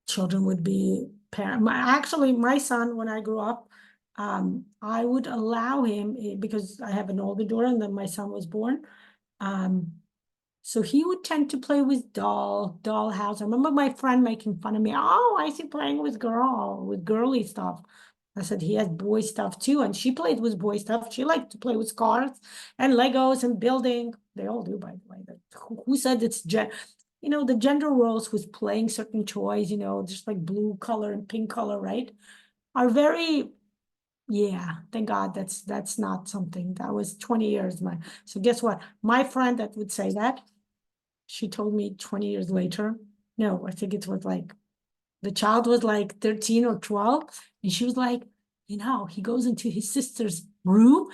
Children would be actually my son, when I grew up, I would allow him, because I have an older daughter and then my son was born. So he would tend to play with dollhouse. I remember my friend making fun of me. Oh, I see playing with girly stuff. I said he has boy stuff too, and she played with boy stuff. She liked to play with cars and Legos and building. They all do, by the way. Who said it's the gender roles with playing certain toys, just like blue color and pink color, right? Are very, yeah, thank God that's not something that was 20 years. So guess what? My friend that would say that, she told me 20 years later. No, I think it was like the child was like 13 or 12. And she was like, he goes into his sister's room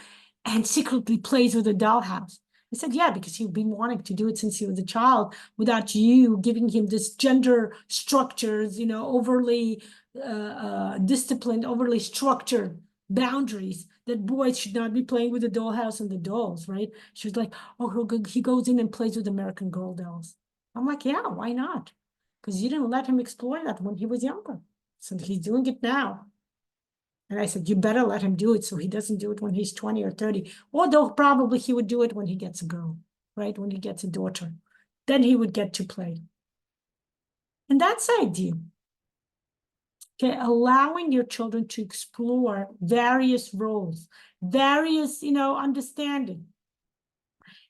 and secretly plays with a dollhouse. I said, yeah, because he'd been wanting to do it since he was a child without you giving him this gender structures, overly disciplined, overly structured boundaries that boys should not be playing with the dollhouse and the dolls, right? She was like, oh, he goes in and plays with American Girl dolls. I'm like, yeah, why not? Because you didn't let him explore that when he was younger. So he's doing it now. And I said, you better let him do it so he doesn't do it when he's 20 or 30. Although probably he would do it when he gets a girl, right? When he gets a daughter. Then he would get to play. And that's the idea. Okay, allowing your children to explore various roles, various, understanding.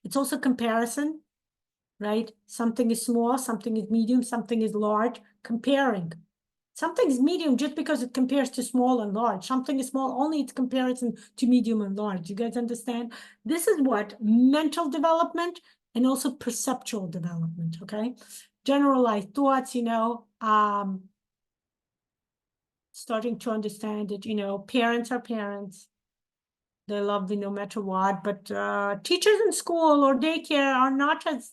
It's also comparison, right? Something is small, something is medium, something is large, comparing. Something is medium just because it compares to small and large. Something is small, only its comparison to medium and large. You guys understand? This is what mental development and also perceptual development, okay? Generalized thoughts, starting to understand that, parents are parents. They love me no matter what, but teachers in school or daycare are not as,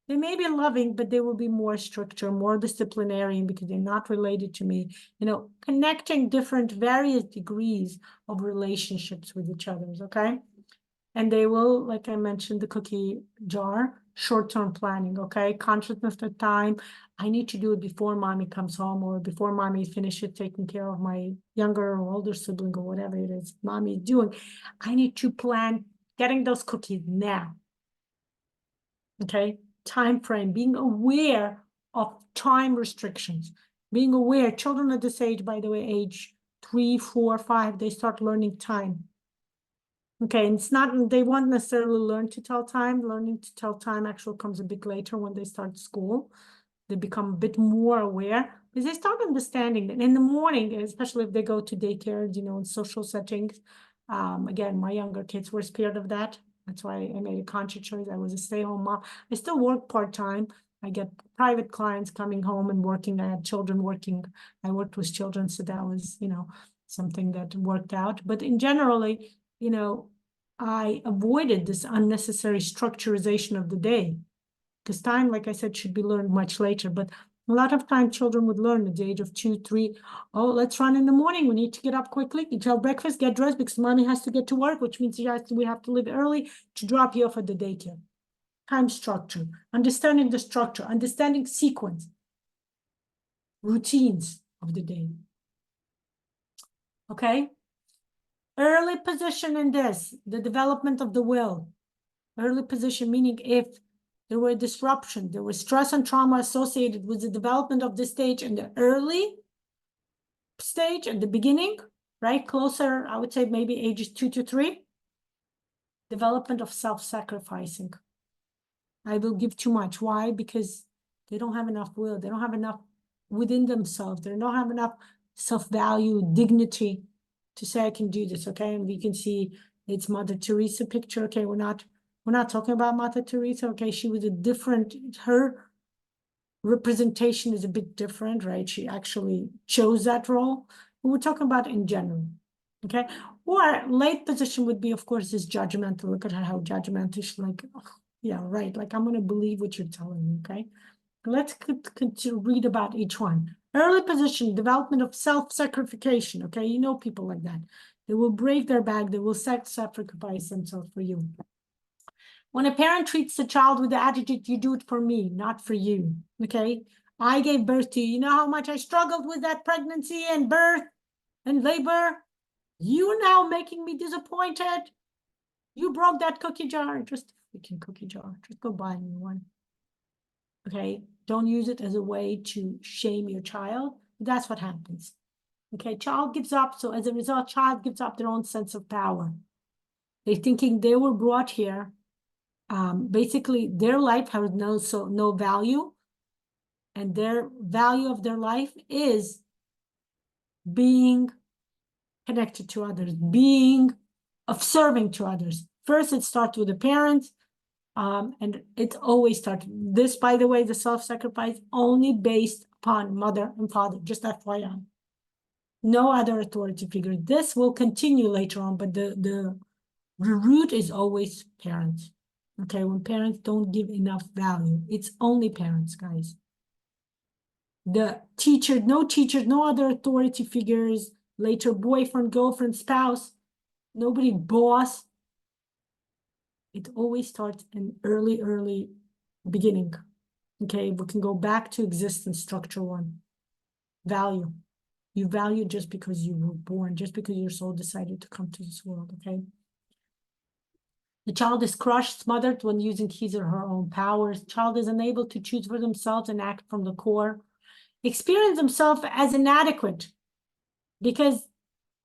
they may be loving, but they will be more stricter, more disciplinarian because they're not related to me. Connecting different various degrees of relationships with each other, okay? And they will, like I mentioned, the cookie jar, short-term planning, okay? Consciousness of time. I need to do it before mommy comes home or before mommy finishes taking care of my younger or older sibling or whatever it is mommy is doing. I need to plan getting those cookies now, okay? Time frame, being aware of time restrictions, being aware. Children at this age, by the way, age 3, 4, 5, they start learning time. Okay, and it's not, they won't necessarily learn to tell time. Learning to tell time actually comes a bit later when they start school. They become a bit more aware because they start understanding that in the morning, especially if they go to daycare, in social settings. Again, my younger kids were scared of that. That's why I made a conscious choice. I was a stay-home mom. I still work part-time. I get private clients coming home and working. I had children working. I worked with children, so that was, something that worked out. But in generally, I avoided this unnecessary structurization of the day because time, like I said, should be learned much later. But a lot of time children would learn at the age of 2, 3. Oh, let's run in the morning. We need to get up quickly, eat our breakfast, get dressed because mommy has to get to work, which means we have to leave early to drop you off at the daycare. Time structure, understanding the structure, understanding sequence, routines of the day. Okay? Early position in this, the development of the will. Early position, meaning if there were disruption, there was stress and trauma associated with the development of this stage in the early stage at the beginning, right? Closer, I would say maybe ages 2 to 3. Development of self-sacrificing. I will give too much. Why? Because they don't have enough will. They don't have enough within themselves. They don't have enough self-value, dignity to say, I can do this, okay? And we can see it's Mother Teresa picture. Okay, we're not talking about Mother Teresa. Okay, she was a different, her representation is a bit different, right? She actually chose that role. But we're talking about in general, okay? Or late position would be, of course, is judgmental. Look at her, how judgmental. She's like, oh, yeah, right. Like, I'm going to believe what you're telling me, okay? Let's continue read about each one. Early position, development of self-sacrification, okay? You know people like that. They will break their back. They will sacrifice themselves for you. When a parent treats the child with the attitude, you do it for me, not for you, okay? I gave birth to you. You know how much I struggled with that pregnancy and birth and labor? You now making me disappointed. You broke that cookie jar. Just a freaking cookie jar. Just go buy a new one. Okay? Don't use it as a way to shame your child. That's what happens. Okay? Child gives up. So as a result, child gives up their own sense of power. They're thinking they were brought here. Basically, their life has no value. And their value of their life is being connected to others, being of serving to others. First, it starts with the parents, and it always starts. This, by the way, the self-sacrifice only based upon mother and father, just FYI. No other authority figure. This will continue later on, but the root is always parents. Okay, when parents don't give enough value, it's only parents, guys. The teacher, no other authority figures, later boyfriend, girlfriend, spouse, nobody, boss. It always starts in early beginning. Okay, we can go back to existence, structure 1. Value. You value just because you were born, just because your soul decided to come to this world, okay? The child is crushed, smothered when using his or her own powers. Child is unable to choose for themselves and act from the core. Experience themselves as inadequate, because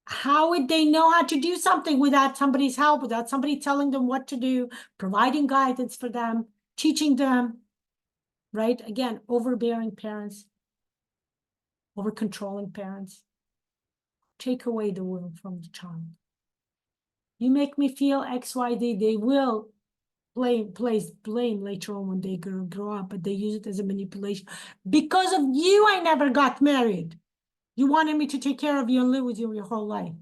how would they know how to do something without somebody's help, without somebody telling them what to do, providing guidance for them, teaching them, right? Again, overbearing parents, over-controlling parents. Take away the will from the child. You make me feel X, Y, Z. They will place blame later on when they grow up, but they use it as a manipulation. Because of you, I never got married. You wanted me to take care of you and live with you your whole life.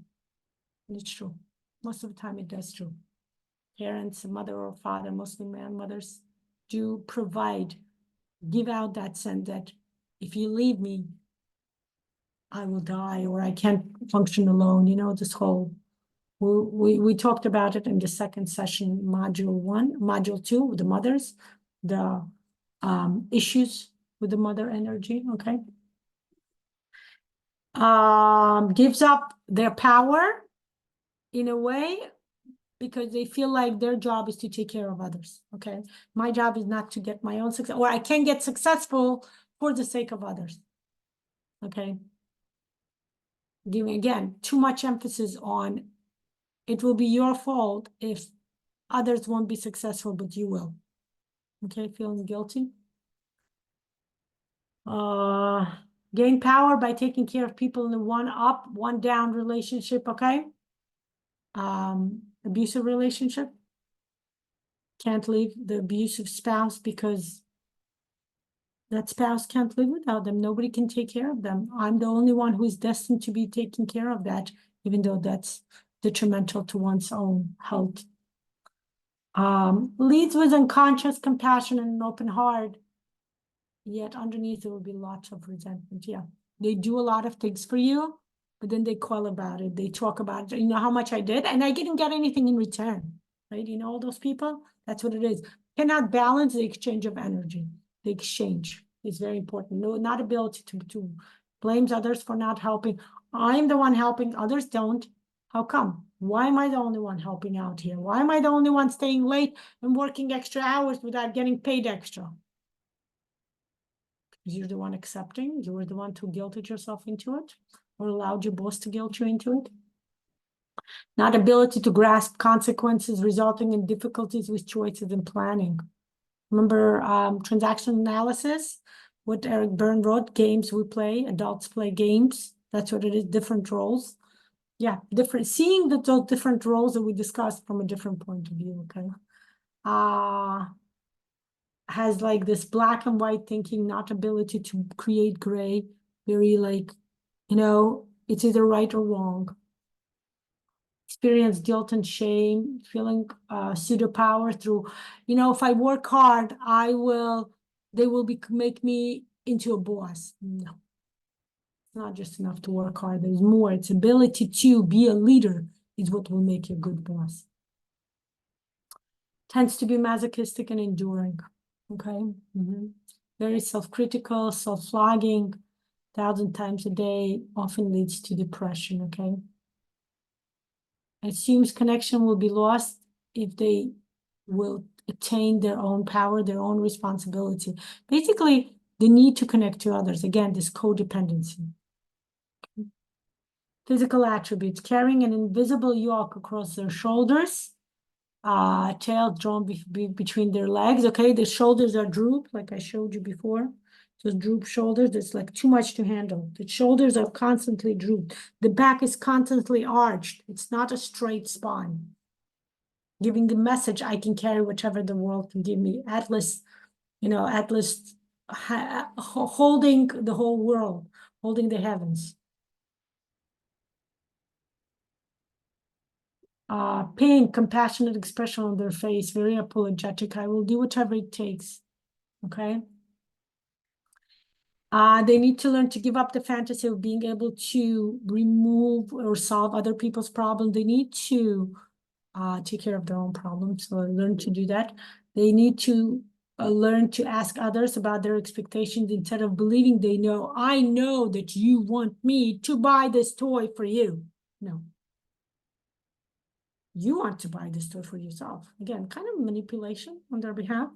And it's true. Most of the time, it does true. Parents, mother or father, Muslim man, mothers do provide, give out that sense that if you leave me, I will die, or I can't function alone. You know, this whole, we talked about it in the second session, module 2, with the mothers, the issues with the mother energy, okay? Gives up their power in a way because they feel like their job is to take care of others, okay? My job is not to get my own success, or I can get successful for the sake of others, okay? Giving, again, too much emphasis on it will be your fault if others won't be successful, but you will, okay? Feeling guilty. Gain power by taking care of people in the one up, one down relationship, okay? Abusive relationship. Can't leave the abusive spouse because that spouse can't live without them. Nobody can take care of them. I'm the only one who is destined to be taking care of that, even though that's detrimental to one's own health. Leads with unconscious compassion and an open heart. Yet underneath there will be lots of resentment. Yeah, they do a lot of things for you, but then they quell about it. They talk about, you know, how much I did, and I didn't get anything in return, right? You know, all those people, that's what it is. Cannot balance the exchange of energy. The exchange is very important. No, not ability to blame others for not helping. I'm the one helping, others don't. How come? Why am I the only one helping out here? Why am I the only one staying late and working extra hours without getting paid extra? You're the one accepting, you were the one who guilted yourself into it. or allowed your boss to guilt you into it. Not ability to grasp consequences resulting in difficulties with choices and planning. Remember transaction analysis? What Eric Berne wrote, games we play, adults play games. That's what it is, different roles. Yeah, different, seeing those different roles that we discussed from a different point of view, okay? Has like this black and white thinking, not ability to create gray, very like, it's either right or wrong. Experience guilt and shame, feeling pseudo power through, if I work hard, they will make me into a boss. No, it's not just enough to work hard. There's more. It's ability to be a leader is what will make you a good boss. Tends to be masochistic and enduring. Okay. Very self-critical, self-flogging, 1,000 times a day, often leads to depression. Okay. Assumes connection will be lost if they will attain their own power, their own responsibility. Basically, the need to connect to others. Again, this codependency. Physical attributes, carrying an invisible yoke across their shoulders, tail drawn between their legs. Okay, the shoulders are drooped, like I showed you before. Those droop shoulders, it's like too much to handle. The shoulders are constantly drooped. The back is constantly arched. It's not a straight spine. Giving the message, I can carry whatever the world can give me. Atlas, holding the whole world, holding the heavens. Pain, compassionate expression on their face, very apologetic. I will do whatever it takes. Okay. They need to learn to give up the fantasy of being able to remove or solve other people's problems. They need to take care of their own problems, so learn to do that. They need to learn to ask others about their expectations instead of believing they know. I know that you want me to buy this toy for you. No. You want to buy this toy for yourself. Again, kind of manipulation on their behalf.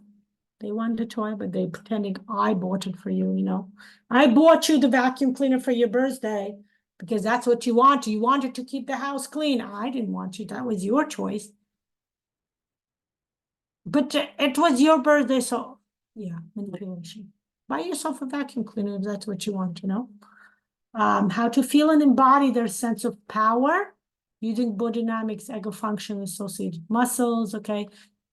They want the toy, but they pretending I bought it for you, I bought you the vacuum cleaner for your birthday because that's what you want. You wanted to keep the house clean. I didn't want you. That was your choice. But it was your birthday, so yeah, manipulation. Buy yourself a vacuum cleaner if that's what you want, How to feel and embody their sense of power using Bodynamics, ego function, associated muscles, okay?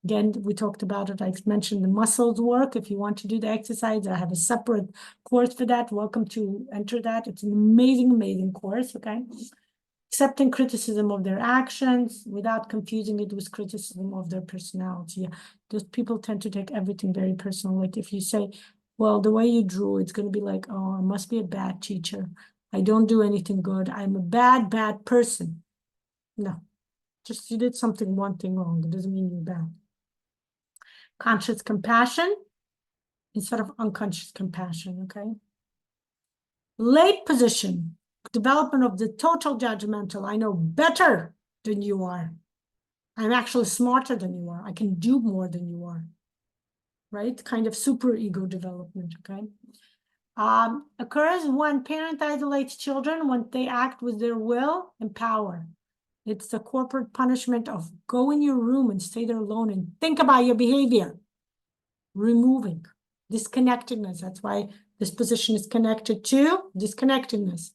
Again, we talked about it. I mentioned the muscles work. If you want to do the exercise, I have a separate course for that. Welcome to enter that. It's an amazing, amazing course, okay? Accepting criticism of their actions without confusing it with criticism of their personality. Yeah. Those people tend to take everything very personal. Like if you say, well, the way you drew, it's going to be like, oh, I must be a bad teacher. I don't do anything good. I'm a bad, bad person. No, just you did one thing wrong. It doesn't mean you're bad. Conscious compassion instead of unconscious compassion, okay? Late position, development of the total judgmental. I know better than you are. I'm actually smarter than you are. I can do more than you are, right? Kind of super ego development, okay? Occurs when parent isolates children when they act with their will and power. It's the corporate punishment of go in your room and stay there alone and think about your behavior. Removing disconnectedness. That's why this position is connected to disconnectedness.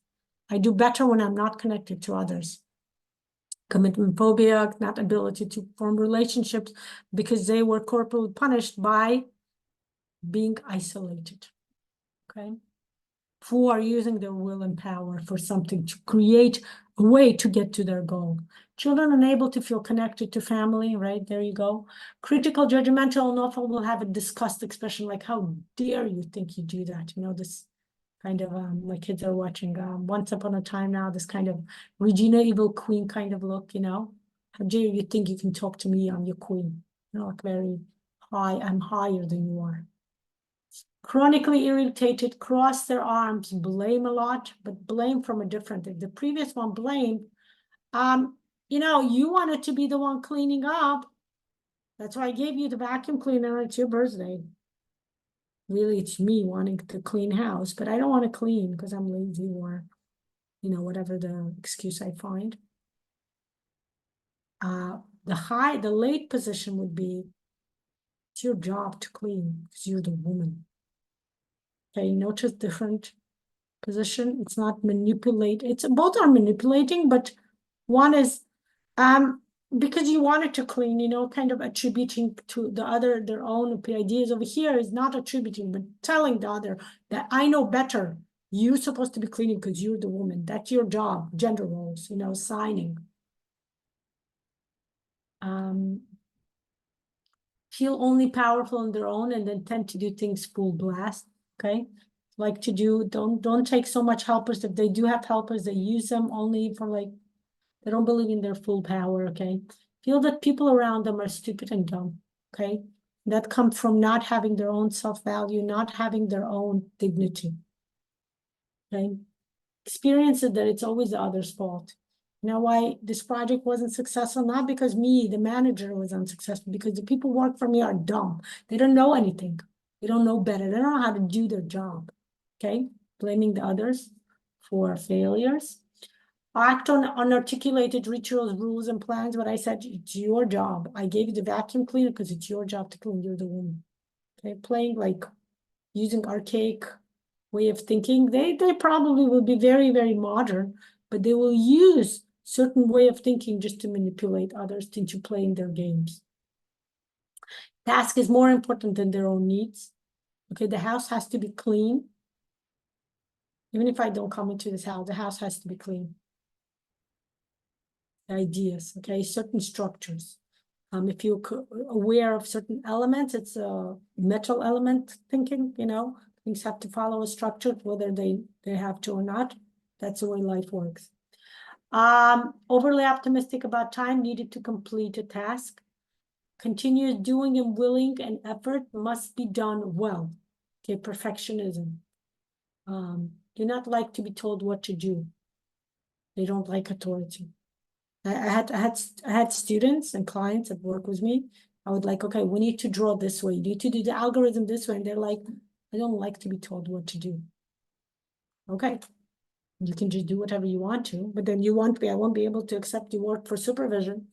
I do better when I'm not connected to others. Commitment phobia, not ability to form relationships because they were corporally punished by being isolated. Okay. For using their will and power for something to create a way to get to their goal. Children unable to feel connected to family, right? There you go. Critical, judgmental, and often will have a disgust expression like, how dare you think you do that? This kind of, my kids are watching Once Upon a Time now, this kind of Regina Evil Queen kind of look, How dare you think you can talk to me? I'm your queen. Like very high, I'm higher than you are. Chronically irritated, cross their arms, blame a lot, but blame from a different thing. The previous one blamed, you wanted to be the one cleaning up. That's why I gave you the vacuum cleaner. It's your birthday. Really, it's me wanting to clean house, but I don't want to clean because I'm lazy or you know, whatever the excuse I find. The late position would be, it's your job to clean because you're the woman. Okay, notice different position. It's not manipulate. It's both are manipulating, but one is because you wanted to clean, you know, kind of attributing to the other their own ideas. Over here is not attributing, but telling the other that I know better. You're supposed to be cleaning because you're the woman. That's your job. Gender roles, you know, signing. Feel only powerful on their own and then tend to do things full blast. Okay, like to do, don't take so much helpers. If they do have helpers, they use them only for like, they don't believe in their full power. Okay, feel that people around them are stupid and dumb. Okay, that comes from not having their own self-value, not having their own dignity. Okay, experience it that it's always the other's fault. You know why this project wasn't successful? Not because me, the manager, was unsuccessful, because the people who work for me are dumb. They don't know anything. They don't know better. They don't know how to do their job. Okay, blaming the others for failures. Act on unarticulated rituals, rules, and plans. But I said, it's your job. I gave you the vacuum cleaner because it's your job to clean. You're the woman. Okay, playing like using archaic way of thinking. They probably will be very, very modern, but they will use certain way of thinking just to manipulate others into playing their games. Task is more important than their own needs. Okay, the house has to be clean. Even if I don't come into this house, the house has to be clean. Ideas, okay, certain structures. If you're aware of certain elements, it's a metal element thinking, you know, things have to follow a structure, whether they have to or not. That's the way life works. Overly optimistic about time needed to complete a task. Continuous doing and willing and effort must be done well. Okay, perfectionism. Do not like to be told what to do. They don't like authority. I had students and clients that work with me. I would like, okay, we need to draw this way. You need to do the algorithm this way. And they're like, I don't like to be told what to do. Okay, you can just do whatever you want to, but then I won't be able to accept your work for supervision.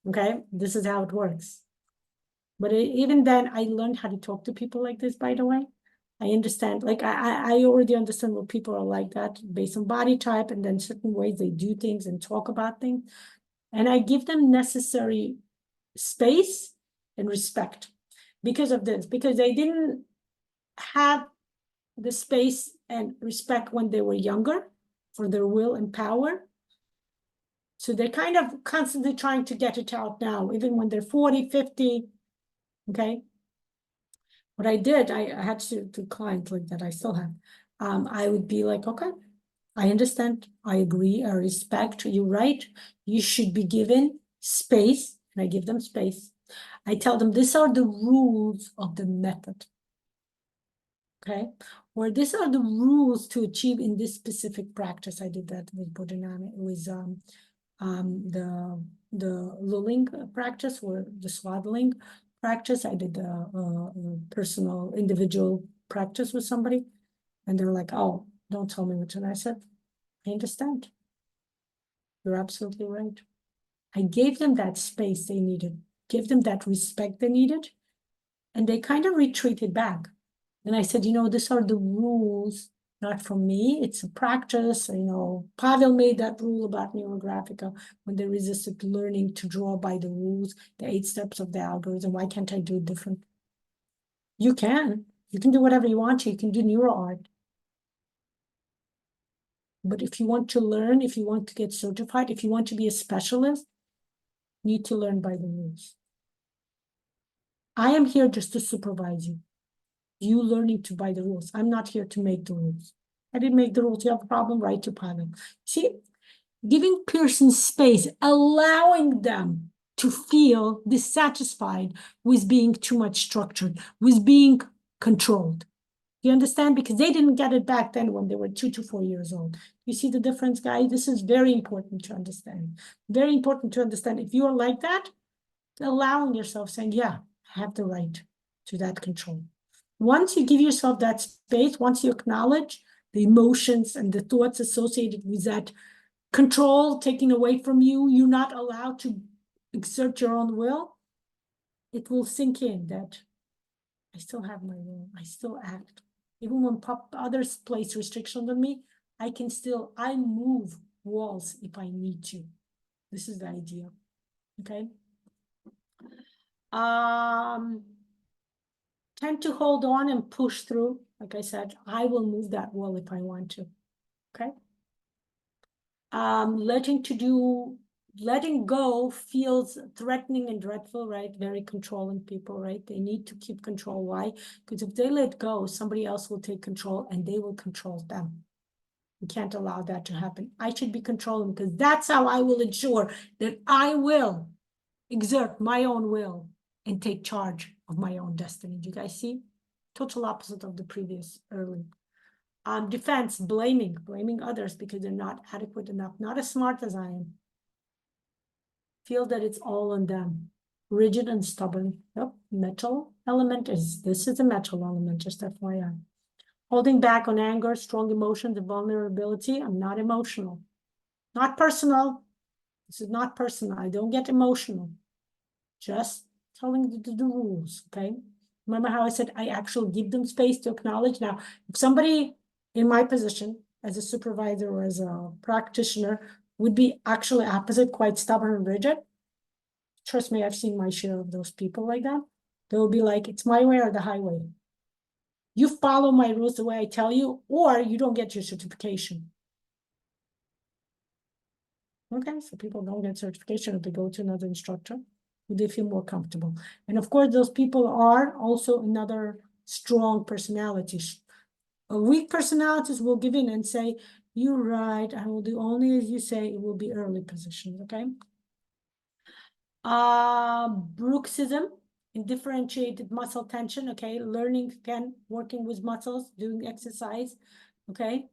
Okay, this is how it works. But even then, I learned how to talk to people like this, by the way. I understand, like I already understand what people are like that based on body type and then certain ways they do things and talk about things. And I give them necessary space and respect because of this, because they didn't have the space and respect when they were younger for their will and power. So they're kind of constantly trying to get it out now, even when they're 40, 50, okay? What I did, I had to clients like that, I still have. I would be like, okay, I understand, I agree, I respect, you're right. You should be given space, and I give them space. I tell them these are the rules of the method. Okay, or these are the rules to achieve in this specific practice. I did that with Bodynamics, with the lulling practice or the swaddling practice. I did the personal individual practice with somebody, and they're like, "Oh, don't tell me what to do." I said, "I understand. You're absolutely right." I gave them that space they needed, give them that respect they needed, and they kind of retreated back. And I said, you know, these are the rules, not from me. It's a practice. You know, Pavel made that rule about NeuroGraphica when they resisted learning to draw by the rules, the 8 steps of the algorithm. Why can't I do it different? You can. You can do whatever you want to. You can do neuro art. But if you want to learn, if you want to get certified, if you want to be a specialist, you need to learn by the rules. I am here just to supervise you. You learning to by the rules. I'm not here to make the rules. I didn't make the rules. You have a problem, right to Pavel. See, giving persons space, allowing them to feel dissatisfied with being too much structured, with being controlled. You understand? Because they didn't get it back then when they were 2 to 4 years old. You see the difference, guys? This is very important to understand. Very important to understand. If you are like that, allowing yourself, saying, yeah, I have the right to that control. Once you give yourself that space, once you acknowledge the emotions and the thoughts associated with that control taken away from you, you're not allowed to exert your own will, it will sink in that I still have my will, I still act. Even when others place restrictions on me, I move walls if I need to. This is the idea, okay? Tend to hold on and push through. Like I said, I will move that wall if I want to, okay? Letting go feels threatening and dreadful, right? Very controlling people, right? They need to keep control. Why? Because if they let go, somebody else will take control and they will control them. We can't allow that to happen. I should be controlling because that's how I will ensure that I will exert my own will and take charge of my own destiny. Do you guys see? Total opposite of the previous early. Defense, blaming others because they're not adequate enough, not as smart as I am. Feel that it's all on them. Rigid and stubborn. Yep, metal element this is a metal element, just FYI. Holding back on anger, strong emotions, and vulnerability. I'm not emotional. Not personal. This is not personal. I don't get emotional. Just telling the rules, okay? Remember how I said I actually give them space to acknowledge? Now, if somebody in my position as a supervisor or as a practitioner would be actually opposite, quite stubborn and rigid, trust me, I've seen my share of those people like that. They'll be like, it's my way or the highway. You follow my rules the way I tell you, or you don't get your certification. Okay, so people don't get certification if they go to another instructor, they feel more comfortable. And of course, those people are also another strong personalities. Weak personalities will give in and say, you're right, I will do only as you say, it will be early positions, okay? Bruxism, indifferentiated muscle tension, okay? Learning, again, working with muscles, doing exercise, okay?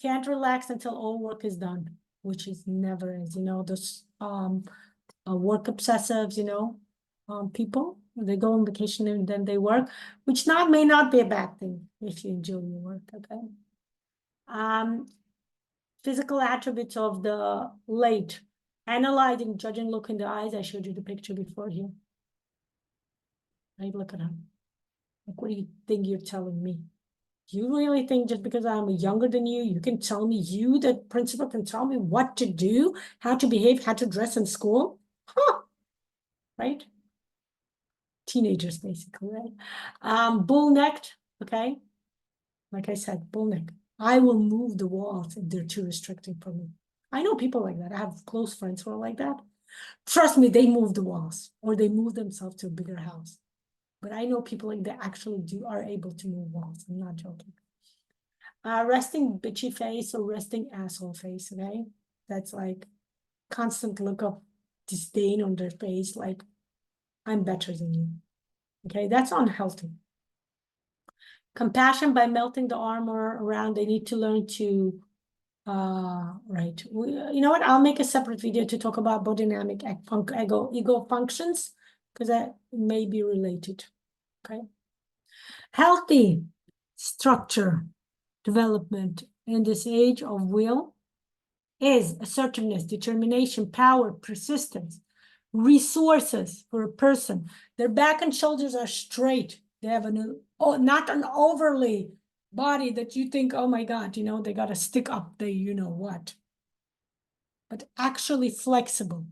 Can't relax until all work is done, which is never is, those work obsessives, people, they go on vacation and then they work, which may not be a bad thing if you enjoy your work, okay? Physical attributes of the late, analyzing, judging, look in the eyes. I showed you the picture before here. Right, look at him. Like, what do you think you're telling me? You really think just because I'm younger than you, you can tell me, you, the principal, can tell me what to do, how to behave, how to dress in school? Huh. Right? Teenagers, basically, right? Bull-necked, okay? Like I said, bull-neck. I will move the walls if they're too restricting for me. I know people like that. I have close friends who are like that. Trust me, they move the walls or they move themselves to a bigger house. But I know people like that actually are able to move walls. I'm not joking. Resting bitchy face or resting asshole face, okay? That's like constant look of disdain on their face, like, I'm better than you. Okay, that's unhealthy. Compassion by melting the armor around. They need to learn to, right. You know what? I'll make a separate video to talk about bodynamic ego functions because that may be related. Okay. Healthy structure development in this age of will is assertiveness, determination, power, persistence, resources for a person. Their back and shoulders are straight. They have not an overly body that you think, oh my God, they got to stick up the what. But actually flexible,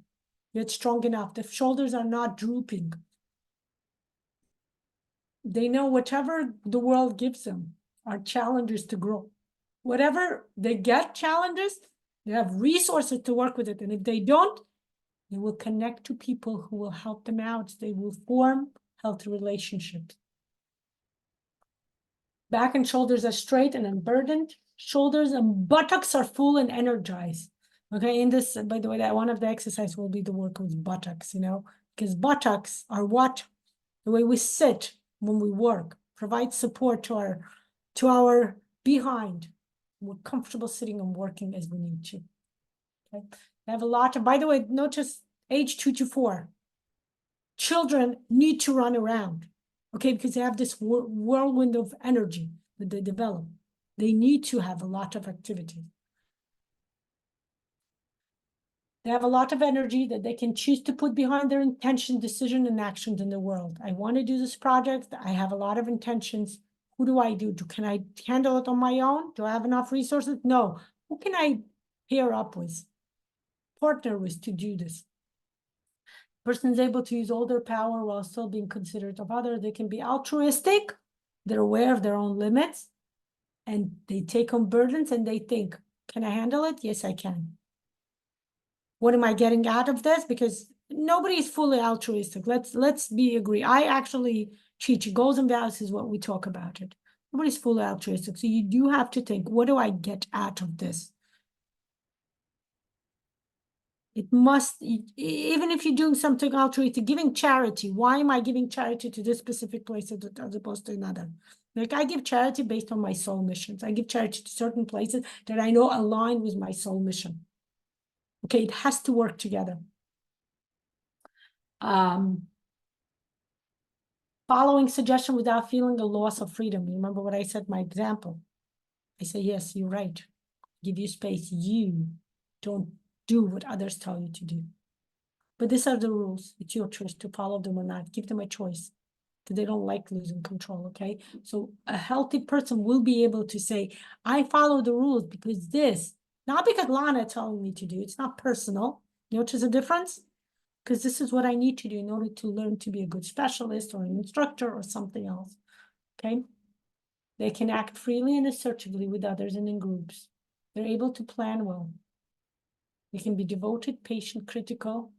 yet strong enough. The shoulders are not drooping. They know whatever the world gives them are challenges to grow. Whatever they get challenges, they have resources to work with it. And if they don't, they will connect to people who will help them out. They will form healthy relationships. Back and shoulders are straight and unburdened. Shoulders and buttocks are full and energized. Okay, in this, by the way, that one of the exercises will be the work with buttocks, because buttocks are the way we sit when we work, provide support to our behind. We're comfortable sitting and working as we need to. Okay, I have a lot of, by the way, not just age 2 to 4. Children need to run around, okay, because they have this whirlwind of energy that they develop. They need to have a lot of activity. They have a lot of energy that they can choose to put behind their intention, decision, and actions in the world. I want to do this project. I have a lot of intentions. Who do I do? Can I handle it on my own? Do I have enough resources? No. Who can I pair up with, partner with to do this? Person is able to use all their power while still being considerate of others. They can be altruistic. They're aware of their own limits, and they take on burdens and they think, can I handle it? Yes, I can. What am I getting out of this? Because nobody is fully altruistic. Let's be agree. I actually teach goals and values is what we talk about it. Nobody's fully altruistic. So you do have to think, what do I get out of this? It must, even if you're doing something altruistic, giving charity, why am I giving charity to this specific place as opposed to another? Like I give charity based on my soul missions. I give charity to certain places that I know align with my soul mission. Okay, it has to work together. Following suggestion without feeling a loss of freedom. You remember what I said, my example? I say, yes, you're right. Give you space. You don't do what others tell you to do. But these are the rules. It's your choice to follow them or not. Give them a choice because they don't like losing control, okay? So a healthy person will be able to say, I follow the rules because this, not because Lana telling me to do. It's not personal. You know what is the difference? Because this is what I need to do in order to learn to be a good specialist or an instructor or something else, okay? They can act freely and assertively with others and in groups. They're able to plan well. They can be devoted, patient, critical,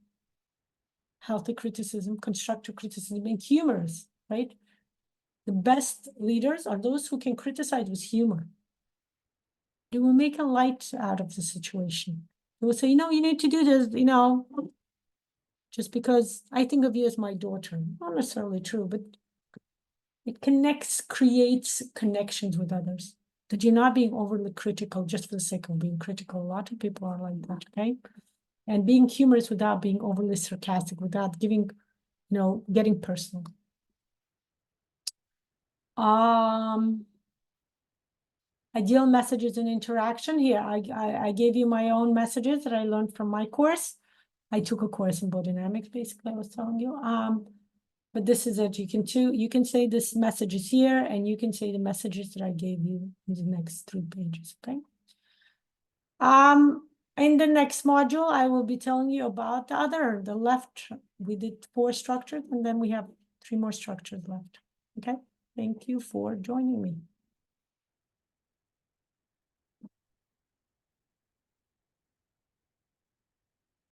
healthy criticism, constructive criticism, and humorous, right? The best leaders are those who can criticize with humor. They will make a light out of the situation. They will say, you know, you need to do this, you know, just because I think of you as my daughter. Not necessarily true, but it creates connections with others. That you're not being overly critical just for the sake of being critical. A lot of people are like that, okay? And being humorous without being overly sarcastic, without giving, you know, getting personal. Ideal messages and interaction. Here, I gave you my own messages that I learned from my course. I took a course in Bodynamics, basically, I was telling you. But this is it. You can say this message is here, and you can say the messages that I gave you in the next 3 pages, okay? In the next module, I will be telling you about the left. We did 4 structures, and then we have 3 more structures left, okay? Thank you for joining me.